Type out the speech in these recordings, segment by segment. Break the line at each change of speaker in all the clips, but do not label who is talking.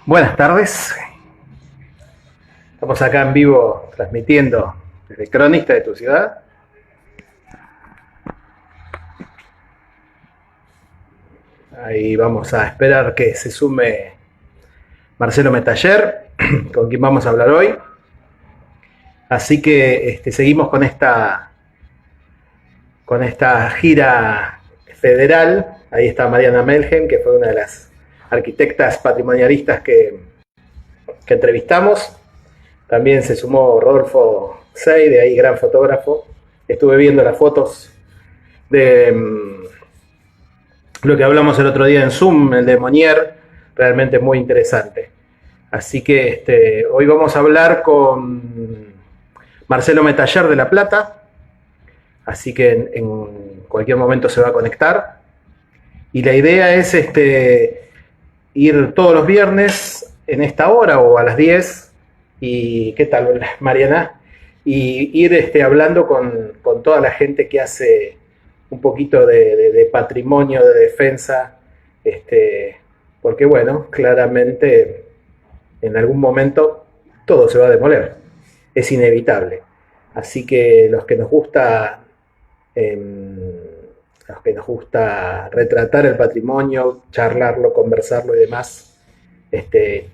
Buenas tardes, estamos acá en vivo transmitiendo desde Cronista de tu ciudad. Ahí vamos a esperar que se sume Marcelo Metaller, con quien vamos a hablar hoy. Así que seguimos con esta gira federal. Ahí está Mariana Melgen, que fue una de las arquitectas patrimonialistas que entrevistamos. También se sumó Rodolfo Seide, ahí gran fotógrafo. Estuve viendo las fotos de lo que hablamos el otro día en Zoom, el de Monnier, realmente muy interesante. Así que hoy vamos a hablar con Marcelo Metaller de La Plata, así que en cualquier momento se va a conectar. Y la idea es ir todos los viernes en esta hora o a las 10. ¿Y qué tal, Mariana? Y ir hablando con toda la gente que hace un poquito de patrimonio, de defensa, porque bueno, claramente en algún momento todo se va a demoler, es inevitable. Así que los que nos gusta retratar el patrimonio, charlarlo, conversarlo y demás,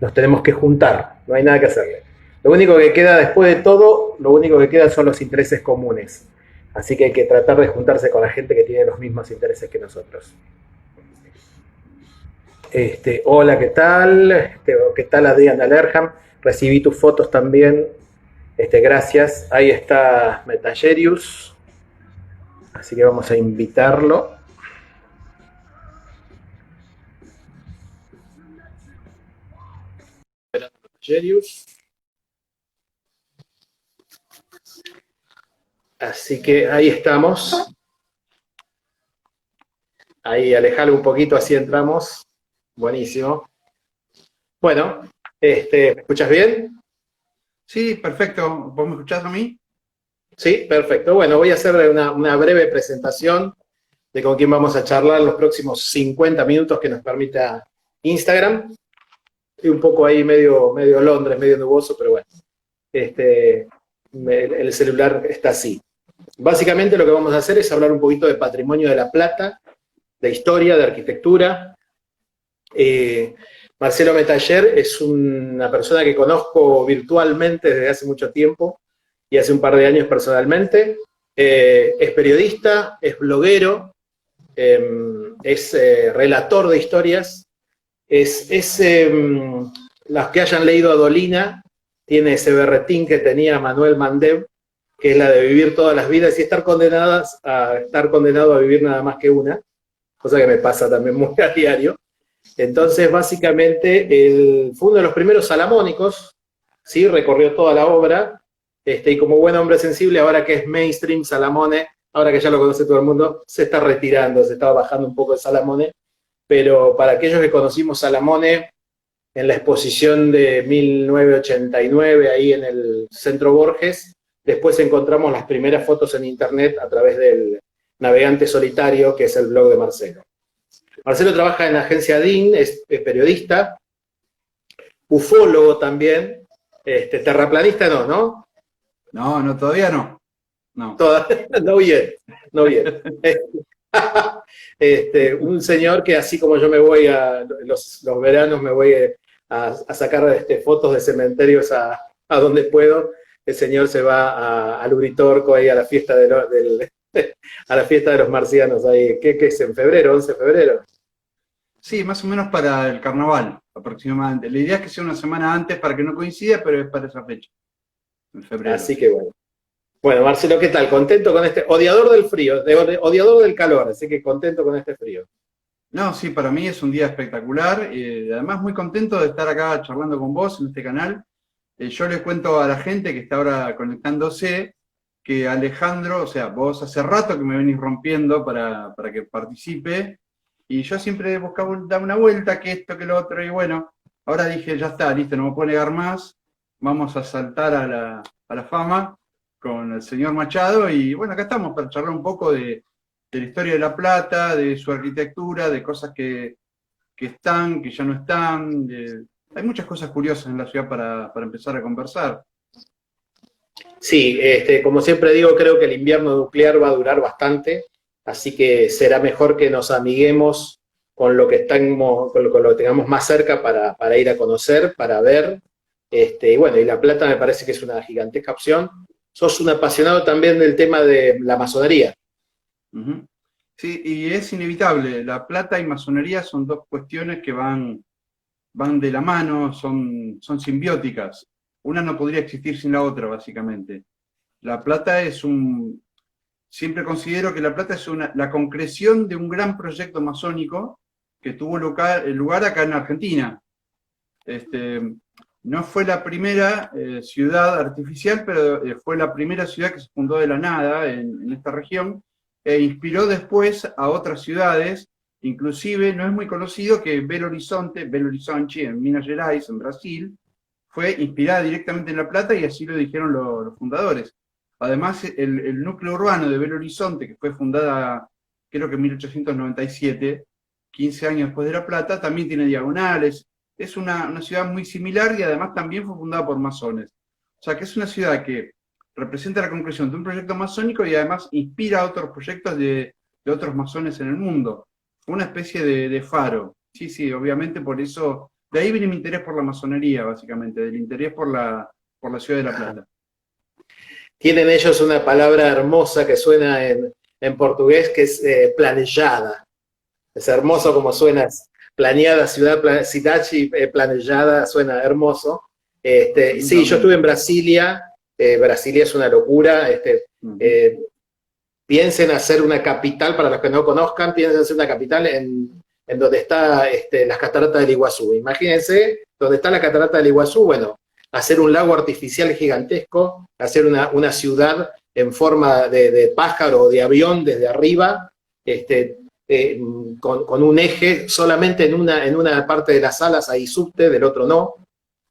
nos tenemos que juntar, no hay nada que hacerle. Lo único que queda después de todo, lo único que queda son los intereses comunes. Así que hay que tratar de juntarse con la gente que tiene los mismos intereses que nosotros. Hola, ¿qué tal? ¿Qué tal, Adriana Lerham? Recibí tus fotos también. Gracias. Ahí está Metallerius. Así que vamos a invitarlo. Metallerius. Así que ahí estamos. Ahí alejalo un poquito, así entramos. Buenísimo. Bueno, ¿me escuchas bien?
Sí, perfecto. ¿Vos me escuchás a mí?
Sí, perfecto. Bueno, voy a hacer una breve presentación de con quién vamos a charlar los próximos 50 minutos que nos permita Instagram. Estoy un poco ahí medio Londres, medio nuboso, pero bueno. El celular está así. Básicamente lo que vamos a hacer es hablar un poquito de patrimonio de La Plata, de historia, de arquitectura. Marcelo Metaller es una persona que conozco virtualmente desde hace mucho tiempo y hace un par de años personalmente. Es periodista, es bloguero, es relator de historias, los que hayan leído a Dolina, tiene ese berretín que tenía Manuel Mandev, que es la de vivir todas las vidas y estar condenado a vivir nada más que una, cosa que me pasa también muy a diario. Entonces, básicamente, fue uno de los primeros salamónicos, ¿sí? Recorrió toda la obra, y como buen hombre sensible, ahora que es mainstream Salamone, ahora que ya lo conoce todo el mundo, se está retirando, se está bajando un poco de Salamone, pero para aquellos que conocimos Salamone en la exposición de 1989, ahí en el Centro Borges, después encontramos las primeras fotos en internet a través del Navegante Solitario, que es el blog de Marcelo. Marcelo trabaja en la agencia DIN, es periodista, ufólogo también, terraplanista ¿no?
No, todavía no. No.
No bien, no bien. Un señor que así como yo me voy a los veranos, me voy a sacar fotos de cementerios a donde puedo, el señor se va al Uritorco, ahí a la fiesta a la fiesta de los marcianos, ahí, ¿qué es? ¿En febrero? ¿11 de febrero?
Sí, más o menos para el carnaval, aproximadamente. La idea es que sea una semana antes para que no coincida, pero es para esa fecha, en febrero.
Así que bueno. Bueno, Marcelo, ¿qué tal? ¿Contento con odiador del frío, odiador del calor, así que contento con este frío?
No, sí, para mí es un día espectacular. Además, muy contento de estar acá charlando con vos en este canal. Yo les cuento a la gente que está ahora conectándose que Alejandro, o sea, vos hace rato que me venís rompiendo para que participe, y yo siempre buscaba dar una vuelta, que esto, que lo otro, y bueno, ahora dije, ya está, listo, no me puedo negar más, vamos a saltar a la fama con el señor Machado, y bueno, acá estamos para charlar un poco de la historia de La Plata, de su arquitectura, de cosas que están, que ya no están, hay muchas cosas curiosas en la ciudad para empezar a conversar.
Sí, como siempre digo, creo que el invierno nuclear va a durar bastante, así que será mejor que nos amiguemos con lo que estamos, con lo que tengamos más cerca para ir a conocer, para ver. Y bueno, y La Plata me parece que es una gigantesca opción. Sos un apasionado también del tema de la masonería.
Ujú. Sí, y es inevitable. La plata y masonería son dos cuestiones que van de la mano, son simbióticas. Una no podría existir sin la otra, básicamente. La plata es siempre considero que La Plata es la concreción de un gran proyecto masónico que tuvo lugar acá en Argentina. Este, no fue la primera ciudad artificial, pero fue la primera ciudad que se fundó de la nada en esta región e inspiró después a otras ciudades. Inclusive no es muy conocido que Belo Horizonte en Minas Gerais, en Brasil, fue inspirada directamente en La Plata y así lo dijeron los fundadores. Además, el núcleo urbano de Belo Horizonte, que fue fundada creo que en 1897, 15 años después de La Plata, también tiene diagonales. Es una ciudad muy similar y además también fue fundada por masones. O sea que es una ciudad que representa la conclusión de un proyecto masónico y además inspira a otros proyectos de otros masones en el mundo. Una especie de faro. Sí, sí, obviamente por eso, de ahí viene mi interés por la masonería, básicamente, del interés por la ciudad de La Plata.
Tienen ellos una palabra hermosa que suena en portugués, que es planejada. Es hermoso como suena, planeada, ciudad planejada, suena hermoso. Sí, yo estuve en Brasilia, Brasilia es una locura. Piensen hacer una capital, para los que no conozcan, piensen hacer una capital en donde está las cataratas del Iguazú. Imagínense, donde está la catarata del Iguazú, bueno, hacer un lago artificial gigantesco, hacer una ciudad en forma de pájaro o de avión desde arriba, con un eje solamente en una parte de las salas hay subte, del otro no,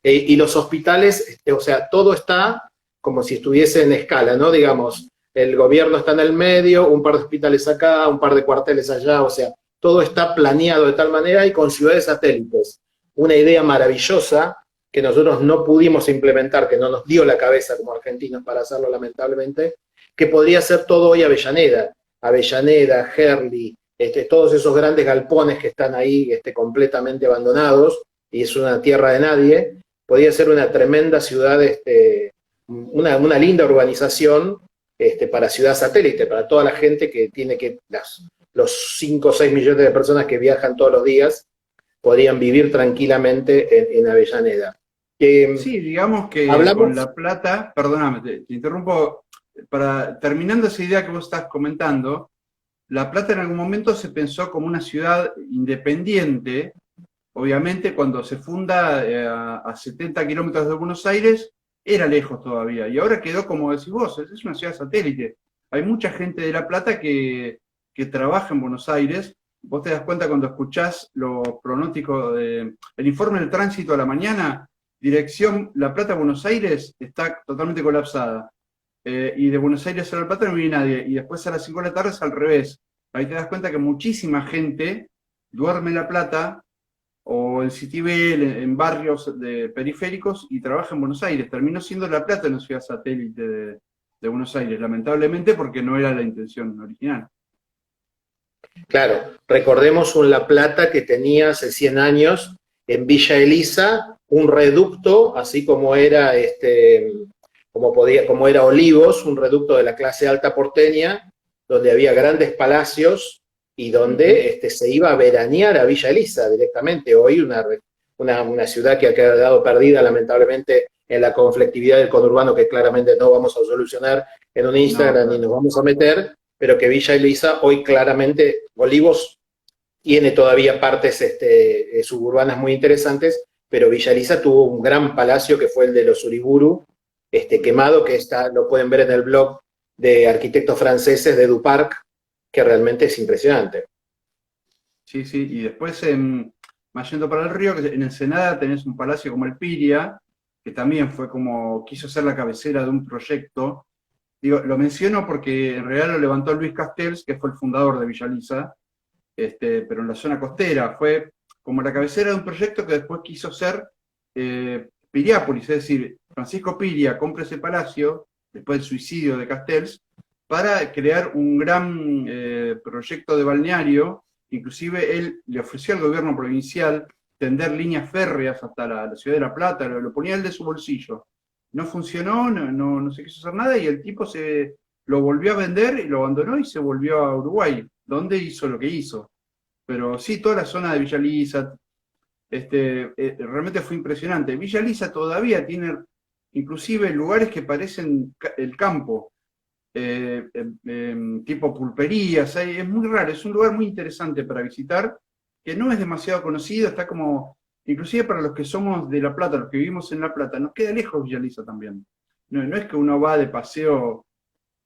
y los hospitales, o sea, todo está como si estuviese en escala, ¿no? Digamos, el gobierno está en el medio, un par de hospitales acá, un par de cuarteles allá, o sea, todo está planeado de tal manera y con ciudades satélites. Una idea maravillosa que nosotros no pudimos implementar, que no nos dio la cabeza como argentinos para hacerlo lamentablemente, que podría ser todo hoy Avellaneda, Herli, todos esos grandes galpones que están ahí completamente abandonados, y es una tierra de nadie, podría ser una tremenda ciudad, una linda urbanización para ciudad satélite, para toda la gente que tiene los 5 o 6 millones de personas que viajan todos los días, podrían vivir tranquilamente en Avellaneda.
Sí, digamos que con
hablamos.
La Plata, perdóname, te interrumpo, terminando esa idea que vos estás comentando, La Plata en algún momento se pensó como una ciudad independiente, obviamente cuando se funda a 70 kilómetros de Buenos Aires, era lejos todavía, y ahora quedó como decís vos, es una ciudad satélite. Hay mucha gente de La Plata que trabaja en Buenos Aires. Vos te das cuenta cuando escuchás los pronósticos el informe del tránsito a la mañana, dirección La Plata-Buenos Aires está totalmente colapsada. Y de Buenos Aires a La Plata no viene nadie. Y después a las 5 de la tarde es al revés. Ahí te das cuenta que muchísima gente duerme en La Plata o en Citibel, barrios periféricos, y trabaja en Buenos Aires. Terminó siendo La Plata una ciudad satélite de Buenos Aires, lamentablemente porque no era la intención original.
Claro, recordemos un La Plata que tenía hace 100 años en Villa Elisa un reducto, así como era como era Olivos, un reducto de la clase alta porteña, donde había grandes palacios y donde se iba a veranear a Villa Elisa directamente. Hoy una ciudad que ha quedado perdida lamentablemente en la conflictividad del conurbano, que claramente no vamos a solucionar en un Instagram ni nos vamos a meter, pero que Villa Elisa hoy claramente, Olivos tiene todavía partes suburbanas muy interesantes, pero Villa Elisa tuvo un gran palacio que fue el de los Uriburu, quemado, que lo pueden ver en el blog de arquitectos franceses de Duparc, que realmente es impresionante.
Sí, sí, y después más yendo para el río, que en Ensenada tenés un palacio como el Piria, que también fue como, quiso ser la cabecera de un proyecto. Digo, lo menciono porque en realidad lo levantó Luis Castells, que fue el fundador de Villa Elisa, pero en la zona costera. Fue como la cabecera de un proyecto que después quiso ser Piriápolis, es decir, Francisco Piria compra ese palacio, después del suicidio de Castells, para crear un gran proyecto de balneario. Inclusive él le ofreció al gobierno provincial tender líneas férreas hasta la ciudad de La Plata, lo ponía él de su bolsillo. No funcionó, no se quiso hacer nada y el tipo lo volvió a vender y lo abandonó y se volvió a Uruguay, donde hizo lo que hizo. Pero sí, toda la zona de Villa Lisa, realmente fue impresionante. Villa Lisa todavía tiene inclusive lugares que parecen el campo, tipo pulperías, es muy raro, es un lugar muy interesante para visitar, que no es demasiado conocido, está como, inclusive para los que somos de La Plata, los que vivimos en La Plata, nos queda lejos Villa Lisa también. No es que uno va de paseo,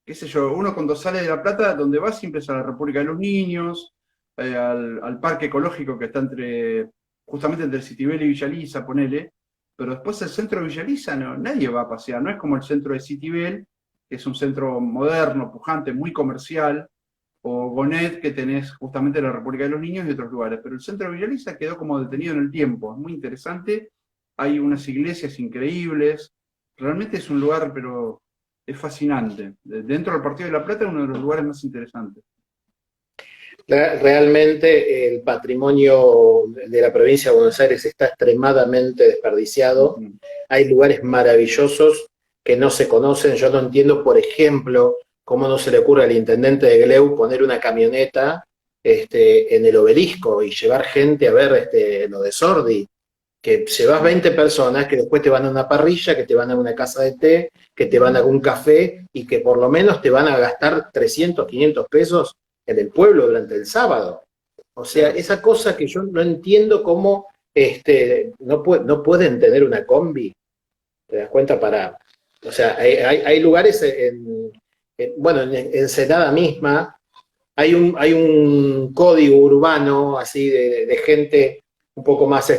qué sé yo, uno cuando sale de La Plata, donde va siempre es a la República de los Niños, al parque ecológico que está justamente entre Citibel y Villa Lisa, ponele, pero después el centro de Villa Lisa nadie va a pasear, no es como el centro de Citibel, que es un centro moderno, pujante, muy comercial, o Gonet, que tenés justamente la República de los Niños y otros lugares, pero el centro de Villa Lisa quedó como detenido en el tiempo, es muy interesante, hay unas iglesias increíbles, realmente es un lugar, pero es fascinante. Dentro del Partido de La Plata es uno de los lugares más interesantes.
Realmente el patrimonio de la provincia de Buenos Aires está extremadamente desperdiciado. Hay lugares maravillosos que no se conocen. Yo no entiendo, por ejemplo, cómo no se le ocurre al intendente de Gleu poner una camioneta en el Obelisco y llevar gente a ver lo de Sordi, que llevas 20 personas que después te van a una parrilla, que te van a una casa de té, que te van a un café y que por lo menos te van a gastar 300, 500 pesos en el pueblo durante el sábado. O sea, esa cosa que yo no entiendo cómo no pueden tener una combi, ¿te das cuenta? O sea, hay lugares bueno, en Ensenada misma hay un código urbano así de gente un poco más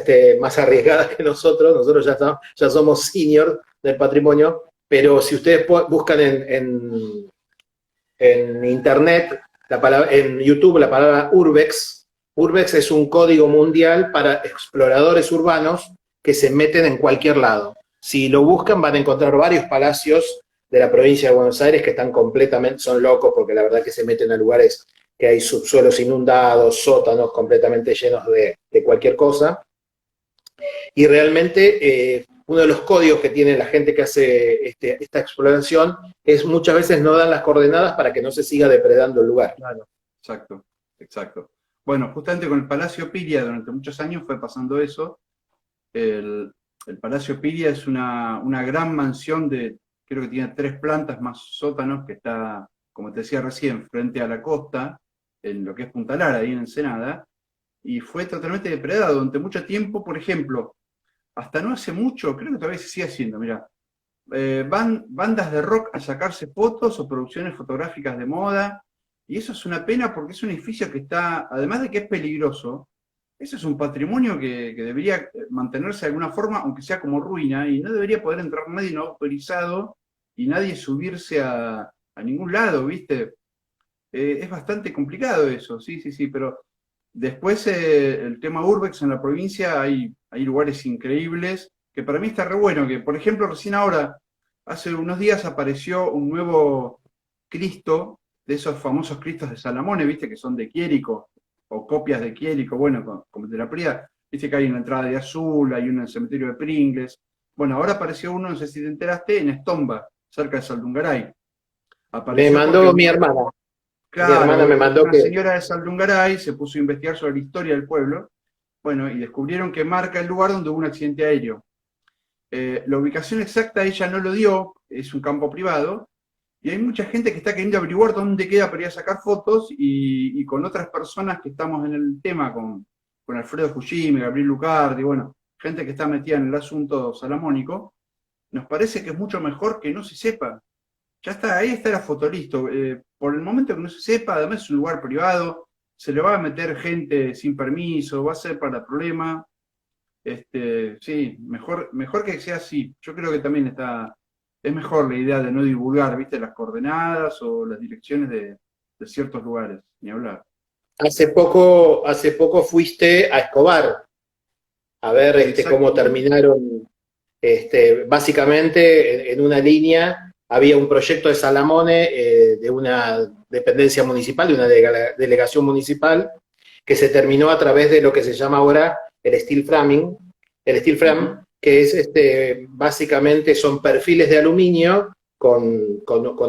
arriesgada que nosotros ya somos senior del patrimonio, pero si ustedes buscan en internet, en YouTube, la palabra Urbex. Urbex es un código mundial para exploradores urbanos que se meten en cualquier lado. Si lo buscan van a encontrar varios palacios de la provincia de Buenos Aires que están son locos porque la verdad que se meten a lugares que hay subsuelos inundados, sótanos completamente llenos de cualquier cosa. Y realmente uno de los códigos que tiene la gente que hace esta exploración es muchas veces no dan las coordenadas para que no se siga depredando el lugar.
Claro, exacto. Bueno, justamente con el Palacio Piria durante muchos años fue pasando eso. El Palacio Piria es una gran mansión creo que tiene 3 plantas más sótanos, que está, como te decía recién, frente a la costa, en lo que es Punta Lara, ahí en Ensenada, y fue totalmente depredado durante mucho tiempo. Por ejemplo, hasta no hace mucho, creo que todavía se sigue haciendo, mira, van bandas de rock a sacarse fotos o producciones fotográficas de moda, y eso es una pena porque es un edificio que está, además de que es peligroso, eso es un patrimonio que debería mantenerse de alguna forma, aunque sea como ruina, y no debería poder entrar nadie no autorizado y nadie subirse a ningún lado, ¿viste? Es bastante complicado eso, sí, pero después el tema Urbex en la provincia hay lugares increíbles, que para mí está re bueno, que por ejemplo recién ahora, hace unos días apareció un nuevo Cristo, de esos famosos Cristos de Salamone, ¿viste? Que son de Quiérico, o copias de Quiérico, bueno, como de la Pría, viste que hay una entrada de Azul, hay uno en el cementerio de Pringles. Bueno, ahora apareció uno, no sé si te enteraste, en Estomba, cerca de Saldungaray.
Me mandó mi hermana.
Claro,
mi hermana me mandó
una señora de Saldungaray se puso a investigar sobre la historia del pueblo, bueno, y descubrieron que marca el lugar donde hubo un accidente aéreo. La ubicación exacta ella no lo dio, es un campo privado, y hay mucha gente que está queriendo averiguar dónde queda para ir a sacar fotos, y con otras personas que estamos en el tema, con Alfredo Fujimi, Gabriel Lucardi, bueno, gente que está metida en el asunto salamónico, nos parece que es mucho mejor que no se sepa. Ya está, ahí está la foto, listo. Por el momento que no se sepa, además es un lugar privado, se le va a meter gente sin permiso, va a ser para problema. Sí, mejor que sea así. Yo creo que también es mejor la idea de no divulgar, viste, las coordenadas o las direcciones de ciertos lugares, ni hablar.
Hace poco fuiste a Escobar. a ver cómo
Exactamente.
terminaron. Básicamente, en una línea había un proyecto de Salamone de una dependencia municipal, de una delegación municipal, que se terminó a través de lo que se llama ahora el steel framing, el steel frame,
Ujú.
que es básicamente son perfiles de aluminio con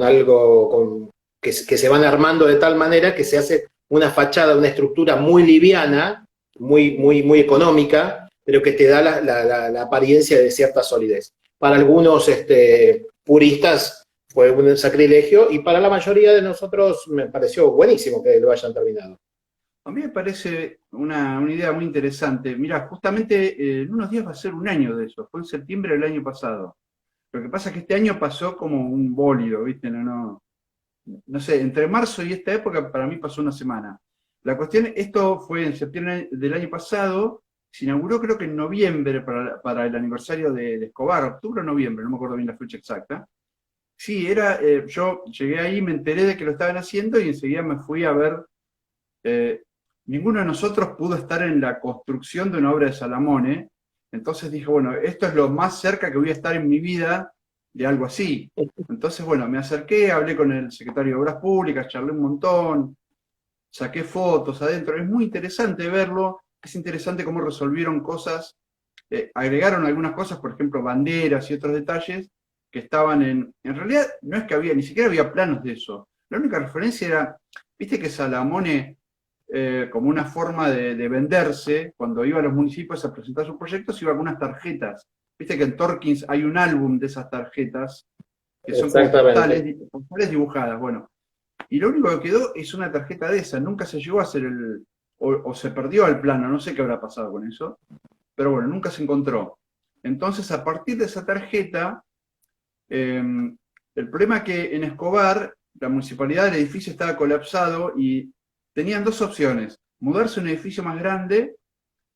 algo que se van armando de tal manera que se hace una fachada, una estructura muy liviana, muy económica, pero que te da la apariencia de cierta solidez. Para algunos puristas fue un sacrilegio y para la mayoría de nosotros me pareció buenísimo que lo hayan terminado.
A mí me parece una idea muy interesante. Mira, justamente en unos días va a ser un año de eso. Fue en septiembre del año pasado. Lo que pasa es que este año pasó como un bólido, ¿viste? No sé, entre marzo y esta época para mí pasó una semana. La cuestión, esto fue en septiembre del año pasado, se inauguró creo que en noviembre para el aniversario de Escobar, octubre o noviembre, no me acuerdo bien la fecha exacta. Sí, yo llegué ahí, me enteré de que lo estaban haciendo y enseguida me fui a ver. eh, Ninguno de nosotros pudo estar en la construcción de una obra de Salamone, entonces dije, bueno, esto es lo más cerca que voy a estar en mi vida de algo así. Entonces, bueno, me acerqué, hablé con el secretario de Obras Públicas, charlé un montón, saqué fotos adentro. Es muy interesante verlo, es interesante cómo resolvieron cosas, agregaron algunas cosas, por ejemplo, banderas y otros detalles que estaban en realidad no es que había, ni siquiera había planos de eso. La única referencia era, viste que Salamone, como una forma de venderse, cuando iba a los municipios a presentar sus proyectos, iba con unas tarjetas. Viste que en Torkins hay un álbum de esas tarjetas, que son como
Exactamente.
postales dibujadas. Bueno, y lo único que quedó es una tarjeta de esa. Nunca se llegó a hacer o se perdió el plano, no sé qué habrá pasado con eso, pero bueno, nunca se encontró. Entonces, a partir de esa tarjeta, eh, el problema es que en Escobar, la municipalidad del edificio estaba colapsado y tenían dos opciones: mudarse a un edificio más grande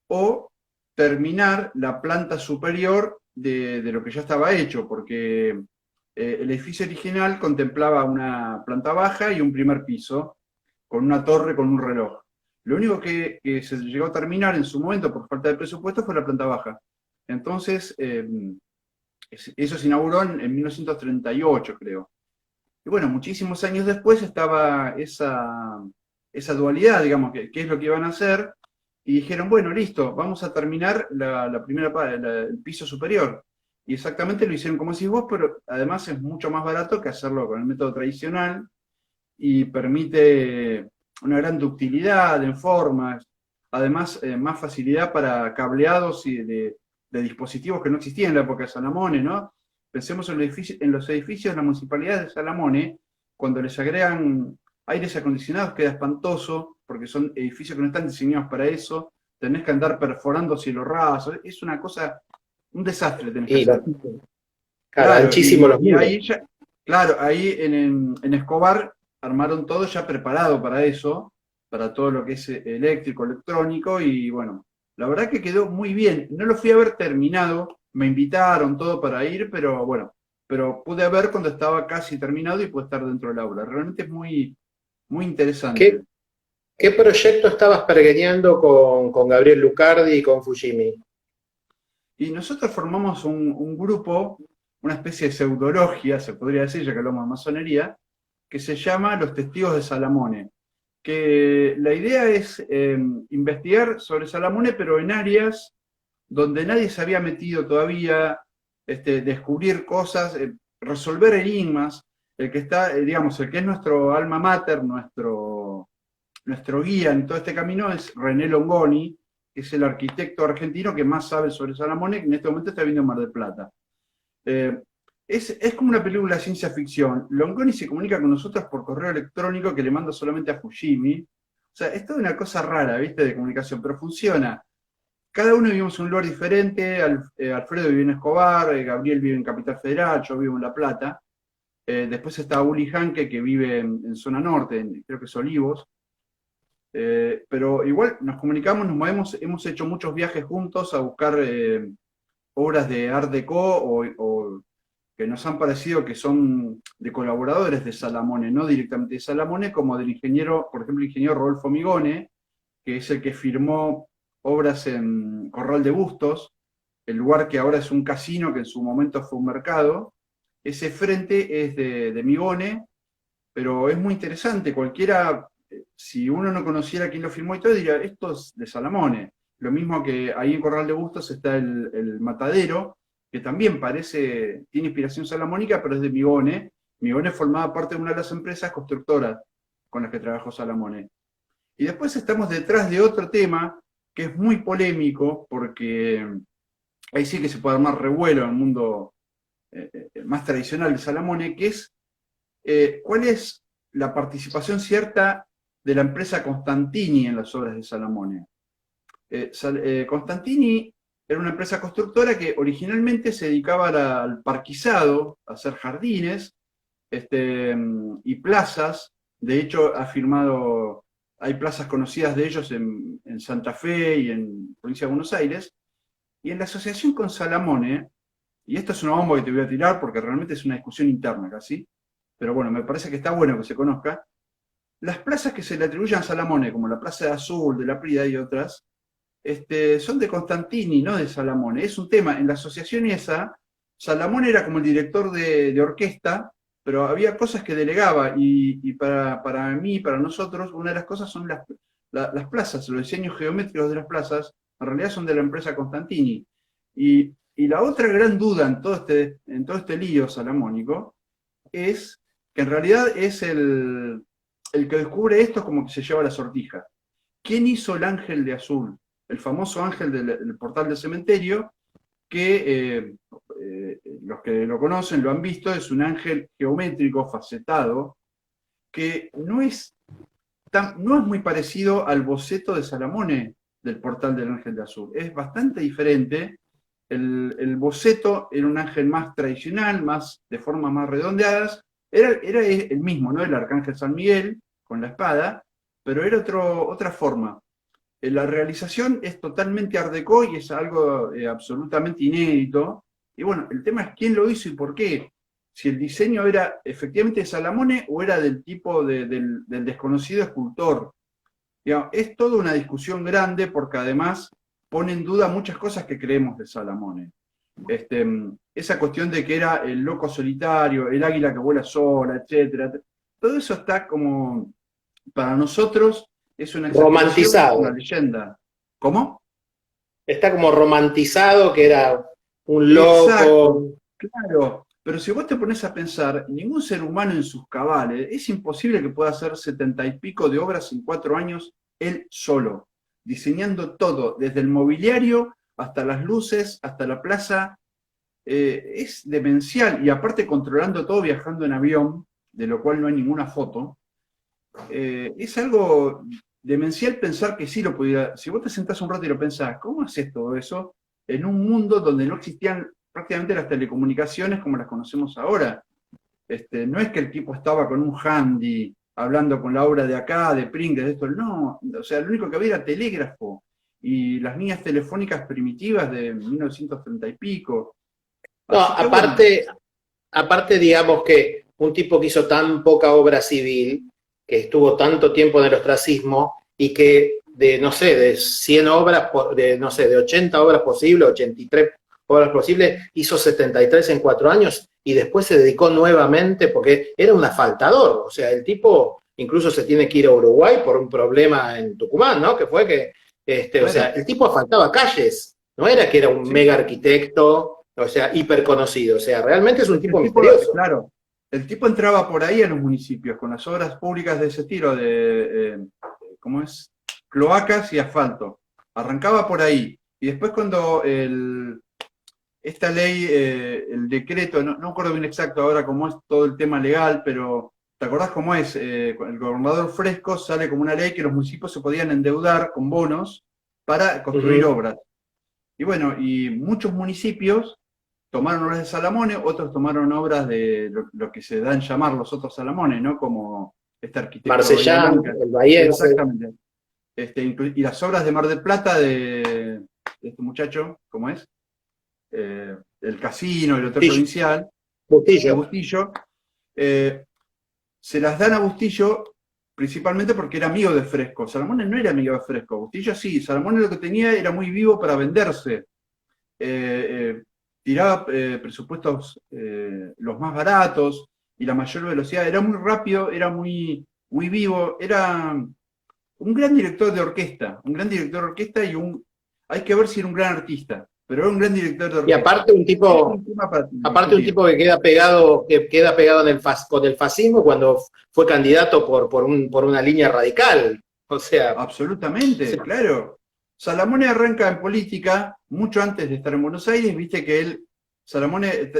o terminar la planta superior de lo que ya estaba hecho, porque el edificio original contemplaba una planta baja y un primer piso, con una torre con un reloj. Lo único que se llegó a terminar en su momento por falta de presupuesto fue la planta baja. Entonces, eso se inauguró en 1938, creo. Y bueno, muchísimos años después estaba esa dualidad, digamos, qué es lo que iban a hacer, y dijeron, bueno, listo, vamos a terminar la primera el piso superior. Y exactamente lo hicieron como decís vos, pero además es mucho más barato que hacerlo con el método tradicional y permite una gran ductilidad en formas, además más facilidad para cableados de dispositivos que no existían en la época de Salamone, ¿no? Pensemos en los edificios de la municipalidad de Salamone, cuando les agregan aires acondicionados queda espantoso, porque son edificios que no están diseñados para eso, tenés que andar perforando cielo raso, es una cosa, un desastre tenés que
Y
hacer.
claro,
Claro,
anchísimos los
y
muros.
ahí ya, claro, ahí en Escobar armaron todo ya preparado para eso, para todo lo que es eléctrico, electrónico, y bueno, la verdad que quedó muy bien. No lo fui a ver terminado, me invitaron todo para ir, pero bueno, pero pude ver cuando estaba casi terminado y pude estar dentro del aula. Realmente es muy
¿Qué,
interesante.
qué proyecto estabas pergeñando con Gabriel Lucardi y con Fujimi?
Y nosotros formamos un grupo, una especie de pseudologia, se podría decir, ya que hablamos de masonería, que se llama Los Testigos de Salamone, que la idea es investigar sobre Salamone, pero en áreas donde nadie se había metido todavía, descubrir cosas, resolver enigmas. El que está, digamos, el que es nuestro alma mater, nuestro guía en todo este camino es René Longoni, que es el arquitecto argentino que más sabe sobre Salamone, que en este momento está viviendo en Mar del Plata. Eh, es como una película de ciencia ficción. Longoni se comunica con nosotros por correo electrónico que le manda solamente a Fujimi. O sea, es toda una cosa rara, ¿viste? De comunicación, pero funciona. Cada uno vivimos en un lugar diferente. Alfredo vive en Escobar, Gabriel vive en Capital Federal, yo vivo en La Plata. Después está Uli Hanke, que vive en zona norte, creo que es Olivos. Pero igual nos comunicamos, nos movemos, hemos hecho muchos viajes juntos a buscar obras de Art Deco o que nos han parecido que son de colaboradores de Salamone, no directamente de Salamone, como del ingeniero, por ejemplo, el ingeniero Rodolfo Migone, que es el que firmó obras en Corral de Bustos, el lugar que ahora es un casino, que en su momento fue un mercado. Ese frente es de Migone, pero es muy interesante. Cualquiera, si uno no conociera quién lo filmó y todo, diría, esto es de Salamone. Lo mismo que ahí en Corral de Bustos está el Matadero, que también tiene inspiración salamónica, pero es de Migone. Migone formaba parte de una de las empresas constructoras con las que trabajó Salamone. Y después estamos detrás de otro tema que es muy polémico, porque ahí sí que se puede armar revuelo en el mundo más tradicional de Salamone, que es cuál es la participación cierta de la empresa Constantini en las obras de Salamone. Constantini era una empresa constructora que originalmente se dedicaba al parquizado, a hacer jardines y plazas. De hecho, hay plazas conocidas de ellos en Santa Fe y en provincia de Buenos Aires. Y en la asociación con Salamone, y esto es una bomba que te voy a tirar porque realmente es una discusión interna casi, pero bueno, me parece que está bueno que se conozca, las plazas que se le atribuyen a Salamone, como la Plaza de Azul, de la Prida y otras, son de Constantini, no de Salamone. Es un tema, en la asociación esa, Salamone era como el director de orquesta, pero había cosas que delegaba, y para mí, para nosotros, una de las cosas son las plazas, los diseños geométricos de las plazas, en realidad son de la empresa Constantini. Y la otra gran duda en todo este lío salamónico es que en realidad es el que descubre esto como que se lleva la sortija. ¿Quién hizo el ángel de azul? El famoso ángel del portal del cementerio, que los que lo conocen, lo han visto, es un ángel geométrico, facetado, que no es muy parecido al boceto de Salamone del portal del ángel de azul. Es bastante diferente. El boceto era un ángel más tradicional, de formas más redondeadas. Era el mismo, ¿no? El arcángel San Miguel con la espada, pero era otra forma. La realización es totalmente art déco y es algo absolutamente inédito. Y bueno, el tema es quién lo hizo y por qué. Si el diseño era efectivamente de Salamone o era del tipo del desconocido escultor. Digamos, es toda una discusión grande porque además pone en duda muchas cosas que creemos de Salamone. Esa cuestión de que era el loco solitario, el águila que vuela sola, etc. Todo eso está como, para nosotros, es una exageración, es una
Romantizado.
leyenda. ¿Cómo?
Está como romantizado, que era un
Exacto,
loco.
claro. Pero si vos te pones a pensar, ningún ser humano en sus cabales, es imposible que pueda hacer 70 y pico de obras en 4 años él solo, diseñando todo, desde el mobiliario hasta las luces, hasta la plaza. Es demencial, y aparte controlando todo viajando en avión, de lo cual no hay ninguna foto. Es algo demencial pensar que sí lo pudiera. Si vos te sentás un rato y lo pensás, ¿cómo haces todo eso en un mundo donde no existían prácticamente las telecomunicaciones como las conocemos ahora? No es que el tipo estaba con un handy hablando con la obra de acá, de Pringles, de esto, no. O sea, lo único que había era telégrafo y las líneas telefónicas primitivas de 1930 y pico.
No,
Así que bueno,
aparte, digamos que un tipo que hizo tan poca obra civil, que estuvo tanto tiempo en el ostracismo y que no sé, de 100 obras, no sé, de 80 obras posibles, 83 obras posibles, hizo 73 en 4 años y después se dedicó nuevamente porque era un asfaltador. O sea, el tipo incluso se tiene que ir a Uruguay por un problema en Tucumán, ¿no? Que fue que, o sea,
claro,
el tipo asfaltaba calles, no era que era un
sí.
mega arquitecto, o sea, hiper conocido. O sea, realmente es un tipo
El tipo,
misterioso.
claro, el tipo entraba por ahí a los municipios con las obras públicas de ese estilo, ¿cómo es? Cloacas y asfalto. Arrancaba por ahí. Y después cuando esta ley, el decreto, no me acuerdo bien exacto ahora cómo es todo el tema legal, pero ¿te acordás cómo es? El gobernador Fresco sale como una ley que los municipios se podían endeudar con bonos para construir
Ujú.
obras. Y bueno, y muchos municipios tomaron obras de Salamone, otros tomaron obras de lo que se dan llamar los otros Salamones, ¿no? Como este arquitecto de Bahía
Marcellán,
Blanca.
el Bahiense.
Exactamente. Y las obras de Mar del Plata de este muchacho, ¿cómo es? El Casino, el Hotel
Bustillo.
Provincial, de
Bustillo.
Bustillo, eh, se las dan a Bustillo principalmente porque era amigo de Fresco. Salamone no era amigo de Fresco, Bustillo sí. Salamone lo que tenía era muy vivo para venderse. Tiraba presupuestos los más baratos y la mayor velocidad. Era muy rápido, era muy, muy vivo. Era un gran director de orquesta. Un gran director de orquesta y hay que ver si era un gran artista. Pero era un gran director de
Y
orquesta.
aparte un tipo que queda pegado con el fascismo cuando fue candidato por una línea radical. O sea,
Absolutamente,
sí.
claro. Salamone arranca en política mucho antes de estar en Buenos Aires, viste que él,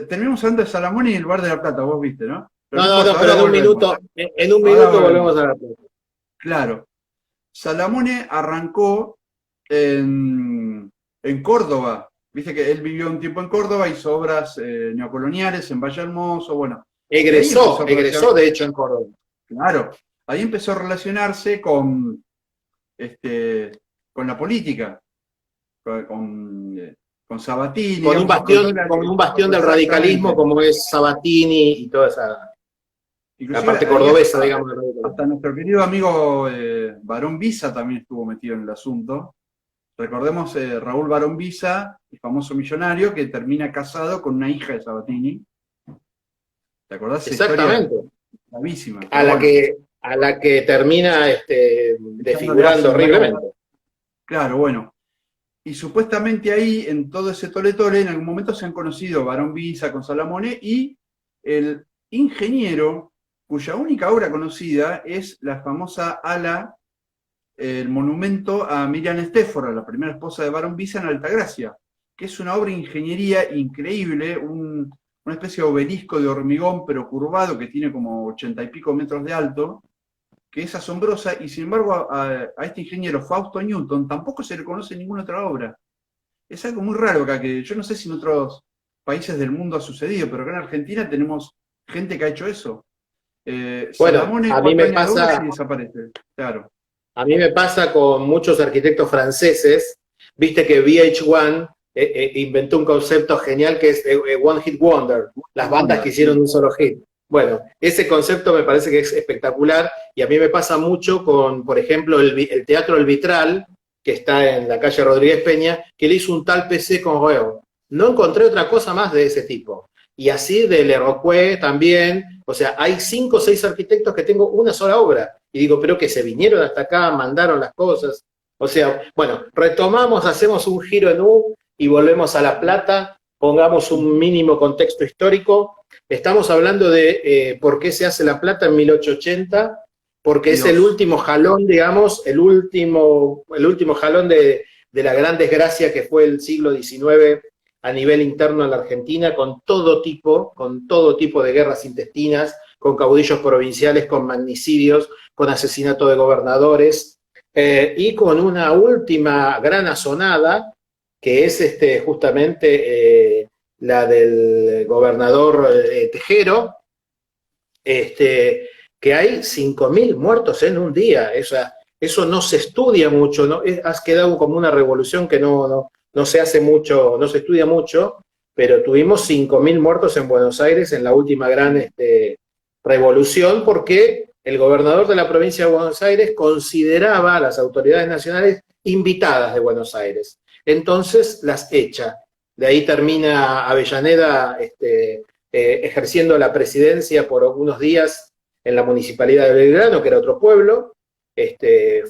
terminamos hablando de Salamone y el Bar de la Plata, vos viste, ¿no? Pero
No,
importa,
pero
ahora volvemos.
en un
Ahora
minuto
volvemos.
volvemos a la plata.
Claro. Salamone arrancó en Córdoba, viste que él vivió un tiempo en Córdoba, hizo obras neocoloniales en Valle Hermoso, bueno. Y ahí empezó a
Egresó de hecho en Córdoba.
Claro, ahí empezó a relacionarse con la política, con Sabatini.
Con un bastión del radicalismo como es Sabatini y toda esa, la
Inclusive
parte
ahí
cordobesa, digamos, del radicalismo.
hasta nuestro querido amigo Barón Visa también estuvo metido en el asunto. Recordemos Raúl Barón Visa, el famoso millonario que termina casado con una hija de Sabatini. ¿Te acordás de esa historia? Gravísima.
A la que termina desfigurando horriblemente.
Claro, bueno. Y supuestamente ahí, en todo ese tole-tole, en algún momento se han conocido Barón Visa con Salamone y el ingeniero cuya única obra conocida es la famosa ala, el monumento a Miriam Stéfora, la primera esposa de Barón Visa en Altagracia, que es una obra de ingeniería increíble, una especie de obelisco de hormigón pero curvado que tiene como 80 y pico metros de alto, que es asombrosa, y sin embargo a este ingeniero Fausto Newton tampoco se le conoce ninguna otra obra. Es algo muy raro acá, que yo no sé si en otros países del mundo ha sucedido, pero acá en Argentina tenemos gente que ha hecho eso.
Bueno,
Salamone,
a mí
4
me
años de obra
pasa,
y desaparece. Claro.
a mí me pasa con muchos arquitectos franceses. Viste que VH1 inventó un concepto genial que es One Hit Wonder, las bandas que hicieron un solo hit. Bueno, ese concepto me parece que es espectacular y a mí me pasa mucho con, por ejemplo, el Teatro El Vitral, que está en la calle Rodríguez Peña, que le hizo un tal PC con Reo. No encontré otra cosa más de ese tipo. Y así de Le Rocquet también. O sea, hay 5 o 6 arquitectos que tengo una sola obra. Y digo, pero que se vinieron hasta acá, mandaron las cosas. O sea, bueno, retomamos, hacemos un giro en U y volvemos a La Plata, pongamos un mínimo contexto histórico. Estamos hablando de por qué se hace La Plata en 1880, porque es el último jalón, digamos, el último jalón de la gran desgracia que fue el siglo XIX a nivel interno en la Argentina, con todo tipo de guerras intestinas, con caudillos provinciales, con magnicidios, con asesinato de gobernadores, y con una última gran asonada, que es justamente la del gobernador Tejero, que hay 5.000 muertos en un día. Eso no se estudia mucho, ¿no? Has quedado como una revolución que no se hace mucho, no se estudia mucho, pero tuvimos 5.000 muertos en Buenos Aires en la última gran revolución, porque el gobernador de la provincia de Buenos Aires consideraba a las autoridades nacionales invitadas de Buenos Aires. Entonces las echa. De ahí termina Avellaneda ejerciendo la presidencia por unos días en la municipalidad de Belgrano, que era otro pueblo,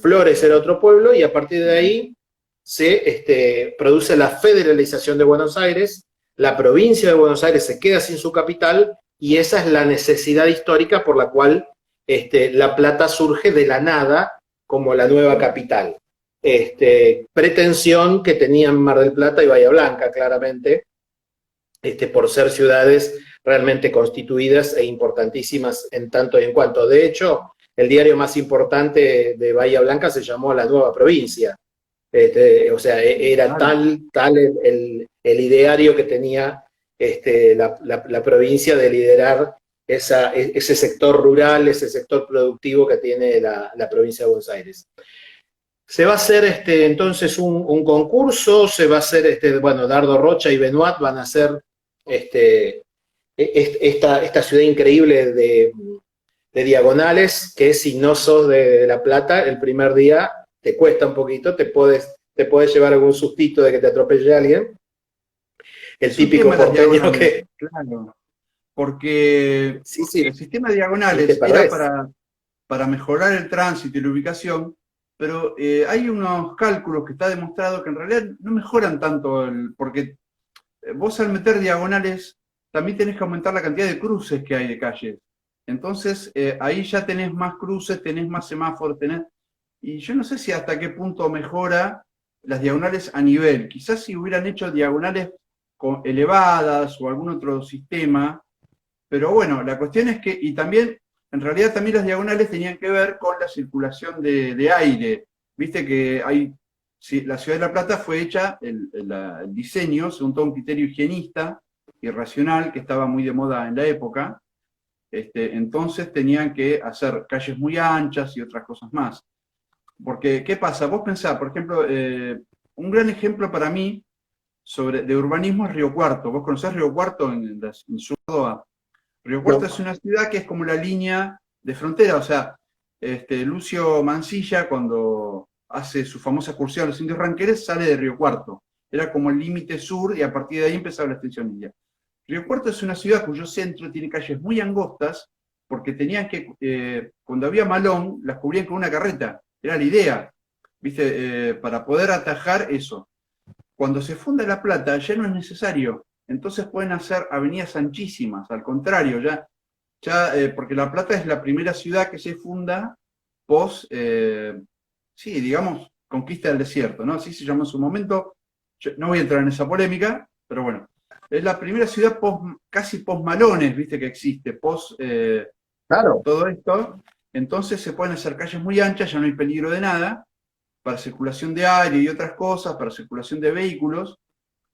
Flores era otro pueblo, y a partir de ahí se produce la federalización de Buenos Aires, la provincia de Buenos Aires se queda sin su capital, y esa es la necesidad histórica por la cual La Plata surge de la nada como la nueva capital. Pretensión que tenían Mar del Plata y Bahía Blanca, claramente, por ser ciudades realmente constituidas e importantísimas en tanto y en cuanto. De hecho, el diario más importante de Bahía Blanca se llamó La Nueva Provincia. O sea, era tal el ideario que tenía la provincia de liderar ese sector rural, ese sector productivo que tiene la provincia de Buenos Aires. Se va a hacer entonces un concurso, se va a hacer, bueno, Dardo Rocha y Benoit van a hacer esta ciudad increíble de diagonales que si no sos de La Plata, el primer día te cuesta un poquito, te puedes llevar algún sustito de que te atropelle alguien. El
Es un
típico
tema las
porteño
diagonales,
que...
claro, porque
Sí, sí,
el sistema de
y te
diagonales era
perdés.
para mejorar el tránsito y la ubicación, pero hay unos cálculos que está demostrado que en realidad no mejoran tanto, porque vos al meter diagonales también tenés que aumentar la cantidad de cruces que hay de calles. Entonces ahí ya tenés más cruces, tenés más semáforos, y yo no sé si hasta qué punto mejora las diagonales a nivel. Quizás si hubieran hecho diagonales elevadas o algún otro sistema, pero bueno, la cuestión es que, y también, en realidad también las diagonales tenían que ver con la circulación de aire. Viste que hay, sí, la ciudad de La Plata fue hecha, el diseño, según todo un criterio higienista y racional, que estaba muy de moda en la época. Entonces tenían que hacer calles muy anchas y otras cosas más. Porque, ¿qué pasa? Vos pensás, por ejemplo, un gran ejemplo para mí de urbanismo es Río Cuarto. ¿Vos conocés Río Cuarto en Córdoba? Río Cuarto
No,
es una ciudad que es como la línea de frontera, o sea, Lucio Mansilla, cuando hace su famosa excursión a los indios ranqueles, sale de Río Cuarto. Era como el límite sur y a partir de ahí empezaba la extensión india. Río Cuarto es una ciudad cuyo centro tiene calles muy angostas, porque tenían que, cuando había malón, las cubrían con una carreta. Era la idea, ¿viste? Para poder atajar eso. Cuando se funda La Plata ya no es necesario, entonces pueden hacer avenidas anchísimas, al contrario, porque La Plata es la primera ciudad que se funda post, sí, digamos, conquista del desierto, ¿no? Así se llamó en su momento. Yo no voy a entrar en esa polémica, pero bueno. Es la primera ciudad casi post-malones, viste, que existe, post
claro.
todo esto. Entonces se pueden hacer calles muy anchas, ya no hay peligro de nada, para circulación de aire y otras cosas, para circulación de vehículos.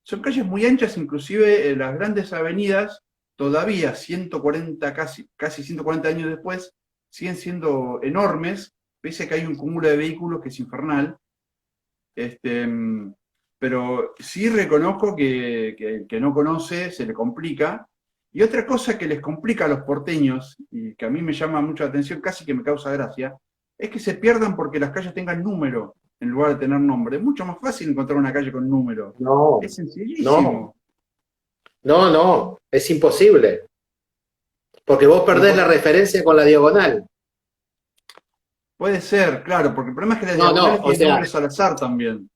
Son calles muy anchas, inclusive las grandes avenidas, todavía 140, casi 140 años después, siguen siendo enormes, pese a que hay un cúmulo de vehículos que es infernal. Este, pero sí reconozco que el que no conoce se le complica. Y otra cosa que les complica a los porteños, y que a mí me llama mucho la atención, casi que me causa gracia, es que se pierdan porque las calles tengan número en lugar de tener nombre. Es mucho más fácil encontrar una calle con número.
No,
Es
no,
sencillísimo.
no, es imposible. Porque vos
Pero
perdés la referencia con la diagonal.
puede ser, claro, porque el problema es que las
No, no,
diagonales
o
tienen
sea,
nombres al azar también.